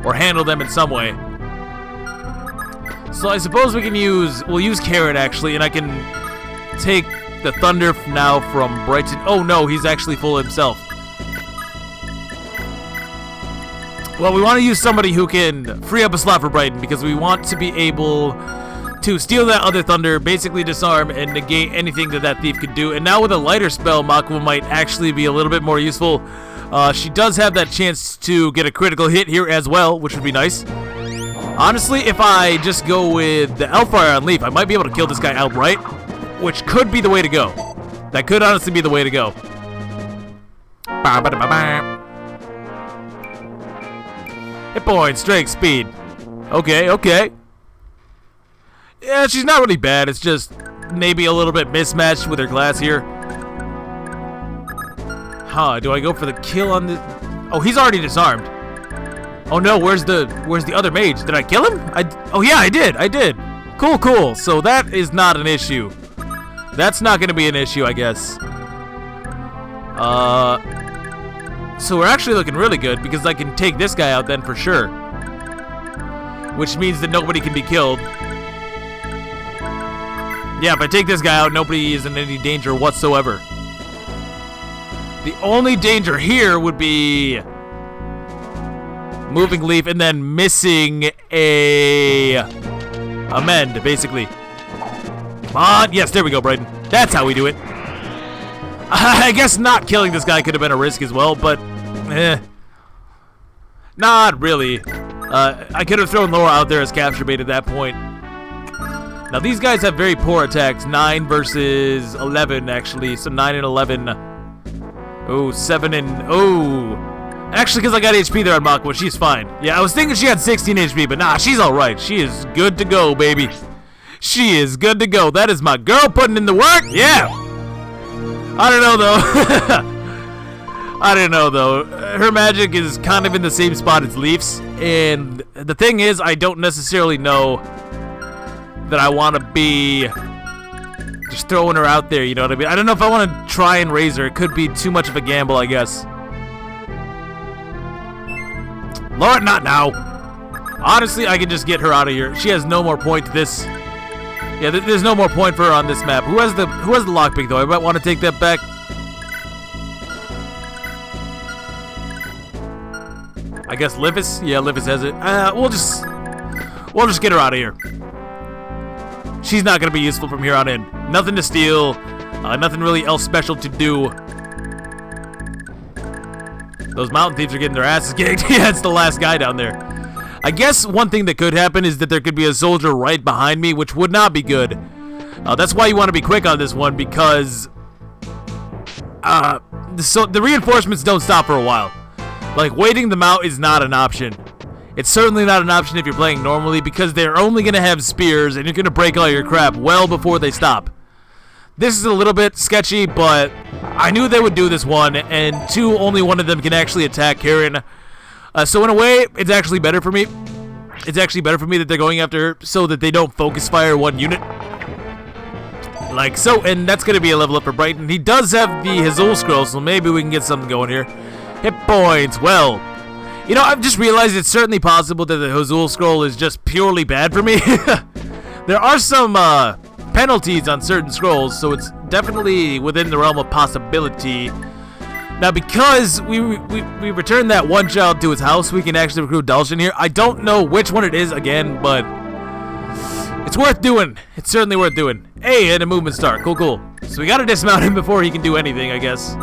Or handle them in some way. So I suppose we can we'll use Karin, actually, and I can take the thunder now from Brighton. Oh no, he's actually full himself. Well, we want to use somebody who can free up a slot for Brighton because we want to be able to steal that other thunder, basically disarm and negate anything that thief could do. And now with a lighter spell, Makwa might actually be a little bit more useful. She does have that chance to get a critical hit here as well, which would be nice. Honestly, if I just go with the Hellfire on Leaf, I might be able to kill this guy outright. Which could be the way to go. That could honestly be the way to go. Hit point, strength, speed. Okay, okay. Yeah, she's not really bad. It's just maybe a little bit mismatched with her class here. Huh, do I go for the kill on the... Oh, he's already disarmed. Oh no, where's the other mage? Did I kill him? Oh yeah, I did. Cool, cool. So that is not an issue. That's not going to be an issue, I guess. So we're actually looking really good because I can take this guy out then for sure. Which means that nobody can be killed. Yeah, if I take this guy out, nobody is in any danger whatsoever. The only danger here would be moving Leaf and then missing a mend, basically. Come on. Yes, there we go, Brighton. That's how we do it. I guess not killing this guy could have been a risk as well, but not really. I could have thrown Laura out there as capture bait at that point. Now, these guys have very poor attacks. 9 versus 11, actually. So 9 and 11. Oh, 7 and... Oh. Actually, because I got HP there on Makwa, she's fine. Yeah, I was thinking she had 16 HP, but nah, she's alright. She is good to go, baby. She is good to go. That is my girl putting in the work. Yeah. I don't know, though. I don't know, though. Her magic is kind of in the same spot as Leaf's. And the thing is, I don't necessarily know that I want to be just throwing her out there, you know what I mean? I don't know if I want to try and raise her. It could be too much of a gamble, I guess. Lord, not now. Honestly, I can just get her out of here. She has no more point to this. Yeah, there's no more point for her on this map. Who has the lockpick though? I might want to take that back. I guess Livis? Yeah, Livis has it. We'll just get her out of here. She's not gonna be useful from here on in. Nothing to steal. Nothing really else special to do. Those mountain thieves are getting their asses kicked. Yeah, it's the last guy down there. I guess one thing that could happen is that there could be a soldier right behind me, which would not be good. That's why you want to be quick on this one, because the reinforcements don't stop for a while. Like, waiting them out is not an option. It's certainly not an option if you're playing normally, because they're only going to have spears, and you're going to break all your crap well before they stop. This is a little bit sketchy, but I knew they would do this one, and two, only one of them can actually attack Karin. So in a way, it's actually better for me. It's actually better for me that they're going after her so that they don't focus fire one unit. Like so, and that's going to be a level up for Brighton. He does have the Hazul Scroll, so maybe we can get something going here. Hit points, well. You know, I've just realized it's certainly possible that the Hazul Scroll is just purely bad for me. There are some penalties on certain scrolls, so it's definitely within the realm of possibility. Now, because we returned that one child to his house, we can actually recruit Dulcian here. I don't know which one it is again, but it's worth doing. It's certainly worth doing. Hey, and a movement start. Cool, cool. So we gotta dismount him before he can do anything, I guess.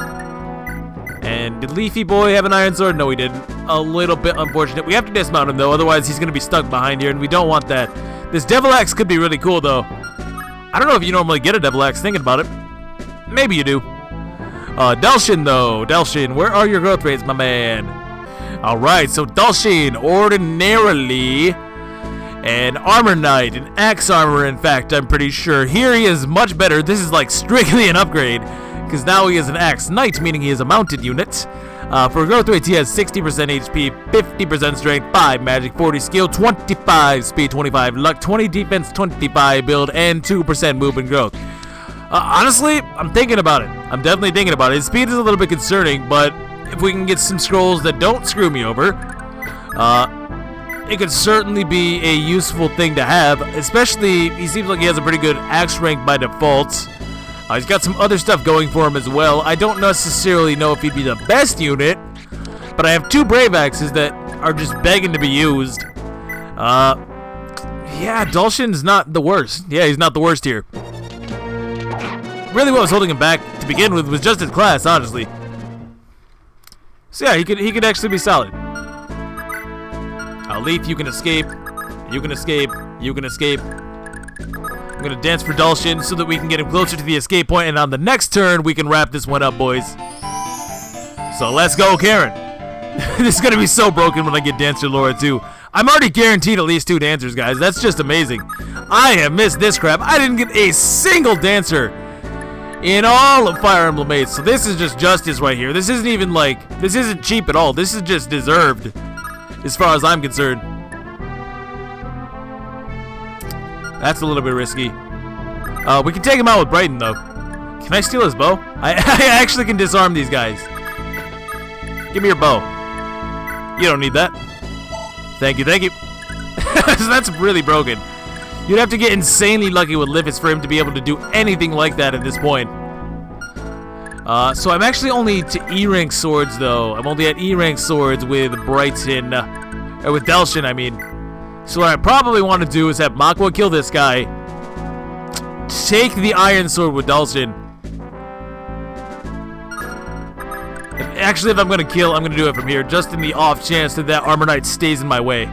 And did Leafy Boy have an iron sword? No, he didn't. A little bit unfortunate. We have to dismount him, though. Otherwise, he's gonna be stuck behind here, and we don't want that. This Devil Axe could be really cool, though. I don't know if you normally get a Devil Axe, thinking about it. Maybe you do. Dulcian, though. Dulcian, where are your growth rates, my man? Alright, so Dulcian, ordinarily an armor knight, an axe armor, in fact, I'm pretty sure. Here he is much better. This is like strictly an upgrade, because now he is an axe knight, meaning he is a mounted unit. For growth rates, he has 60% HP, 50% strength, 5 magic, 40 skill, 25 speed, 25 luck, 20 defense, 25 build, and 2% movement growth. Honestly, I'm thinking about it. I'm definitely thinking about it. His speed is a little bit concerning, but if we can get some scrolls that don't screw me over, it could certainly be a useful thing to have. Especially, he seems like he has a pretty good axe rank by default. He's got some other stuff going for him as well. I don't necessarily know if he'd be the best unit, but I have 2 Brave Axes that are just begging to be used. Yeah, Dulcian's not the worst. Yeah, he's not the worst here. Really, what was holding him back to begin with was just his class, honestly. So yeah, he could actually be solid. Leaf, you can escape. You can escape. You can escape. I'm gonna dance for Dulcian so that we can get him closer to the escape point, and on the next turn we can wrap this one up, boys. So let's go, Karin. This is gonna be so broken when I get Dancer Laura too. I'm already guaranteed at least 2 dancers, guys. That's just amazing. I have missed this crap. I didn't get a single dancer in all of Fire Emblem 8, so this is just justice right here. This isn't even like, this isn't cheap at all. This is just deserved, as far as I'm concerned. That's a little bit risky. We can take him out with Brighton, though. Can I steal his bow? I actually can disarm these guys. Give me your bow. You don't need that. Thank you, thank you. So that's really broken. You'd have to get insanely lucky with Livis for him to be able to do anything like that at this point. So I'm actually only to E-rank swords, though. I'm only at E-rank swords with Brighton, or with Dulcian, I mean. So what I probably want to do is have Makwa kill this guy, take the iron sword with Dulcian. Actually, if I'm going to kill, I'm going to do it from here, just in the off chance that that armor knight stays in my way.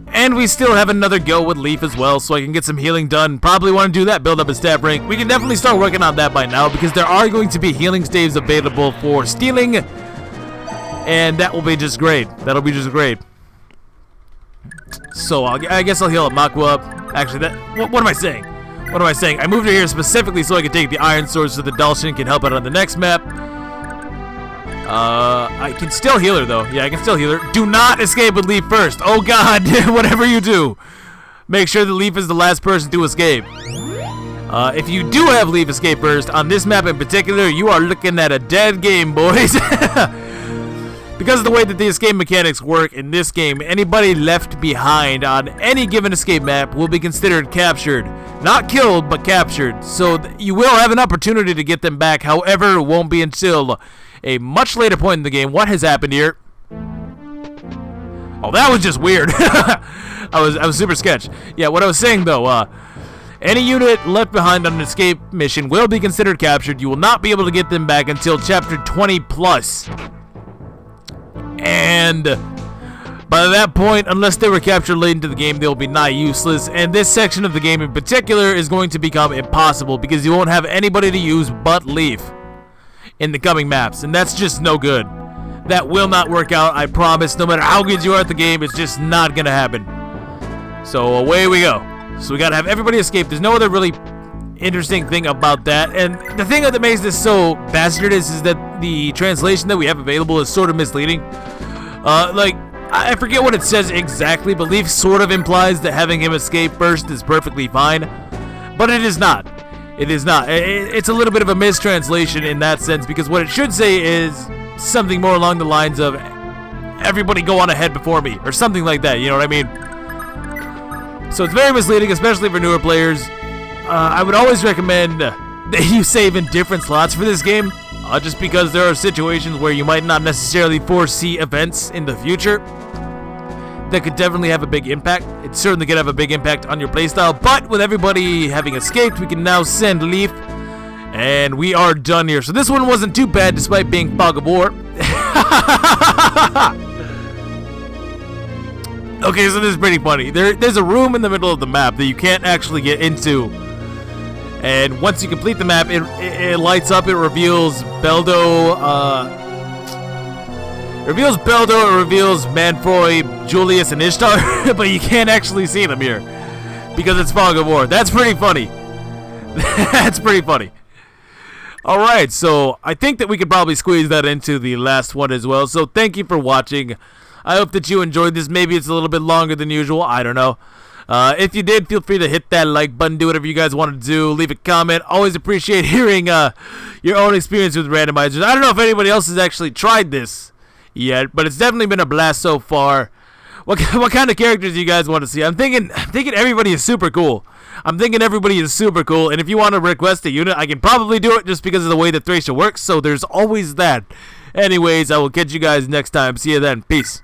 And we still have another go with Leaf as well, so I can get some healing done. Probably want to do that, build up a staff rank. We can definitely start working on that by now, because there are going to be healing staves available for stealing, and that will be just great. That'll be just great. So I guess I'll heal up Makwa up. Actually, what am I saying? What am I saying? I moved her here specifically so I could take the iron sword so the Dulcian can help out on the next map. I can still heal her, though. Yeah, I can still heal her. Do not escape with Leaf first. Oh, God. Whatever you do, make sure that Leaf is the last person to escape. If you do have Leaf escape first, on this map in particular, you are looking at a dead game, boys. Because of the way that the escape mechanics work in this game, anybody left behind on any given escape map will be considered captured. Not killed, but captured. So you will have an opportunity to get them back. However, it won't be until a much later point in the game. What has happened here? Oh, that was just weird. I was super sketch. Yeah, what I was saying though, any unit left behind on an escape mission will be considered captured. You will not be able to get them back until chapter 20 plus. And by that point, unless they were captured late into the game, they'll be nigh useless. And this section of the game in particular is going to become impossible because you won't have anybody to use but Leaf in the coming maps. And that's just no good. That will not work out, I promise. No matter how good you are at the game, it's just not going to happen. So away we go. So we got to have everybody escape. There's no other really interesting thing about that. And the thing that makes this so bastardous is that the translation that we have available is sort of misleading. Like, I forget what it says exactly, but Leaf sort of implies that having him escape first is perfectly fine. But it is not. It is not. It's a little bit of a mistranslation in that sense, because what it should say is something more along the lines of everybody go on ahead before me, or something like that, you know what I mean? So it's very misleading, especially for newer players. I would always recommend that you save in different slots for this game, just because there are situations where you might not necessarily foresee events in the future that could definitely have a big impact. It certainly could have a big impact on your playstyle, but with everybody having escaped, we can now send Leaf, and we are done here. So this one wasn't too bad despite being fog of war. Okay, so this is pretty funny. There's a room in the middle of the map that you can't actually get into. And once you complete the map, it lights up, it reveals Beldo, it reveals Manfroy, Julius, and Ishtar, but you can't actually see them here because it's fog of war. That's pretty funny. That's pretty funny. Alright, so I think that we could probably squeeze that into the last one as well. So thank you for watching. I hope that you enjoyed this. Maybe it's a little bit longer than usual. I don't know. If you did, feel free to hit that like button. Do whatever you guys want to do. Leave a comment. Always appreciate hearing your own experience with randomizers. I don't know if anybody else has actually tried this yet, but it's definitely been a blast so far. What kind of characters do you guys want to see? I'm thinking everybody is super cool. And if you want to request a unit, I can probably do it just because of the way that Thracia works. So there's always that. Anyways, I will catch you guys next time. See you then. Peace.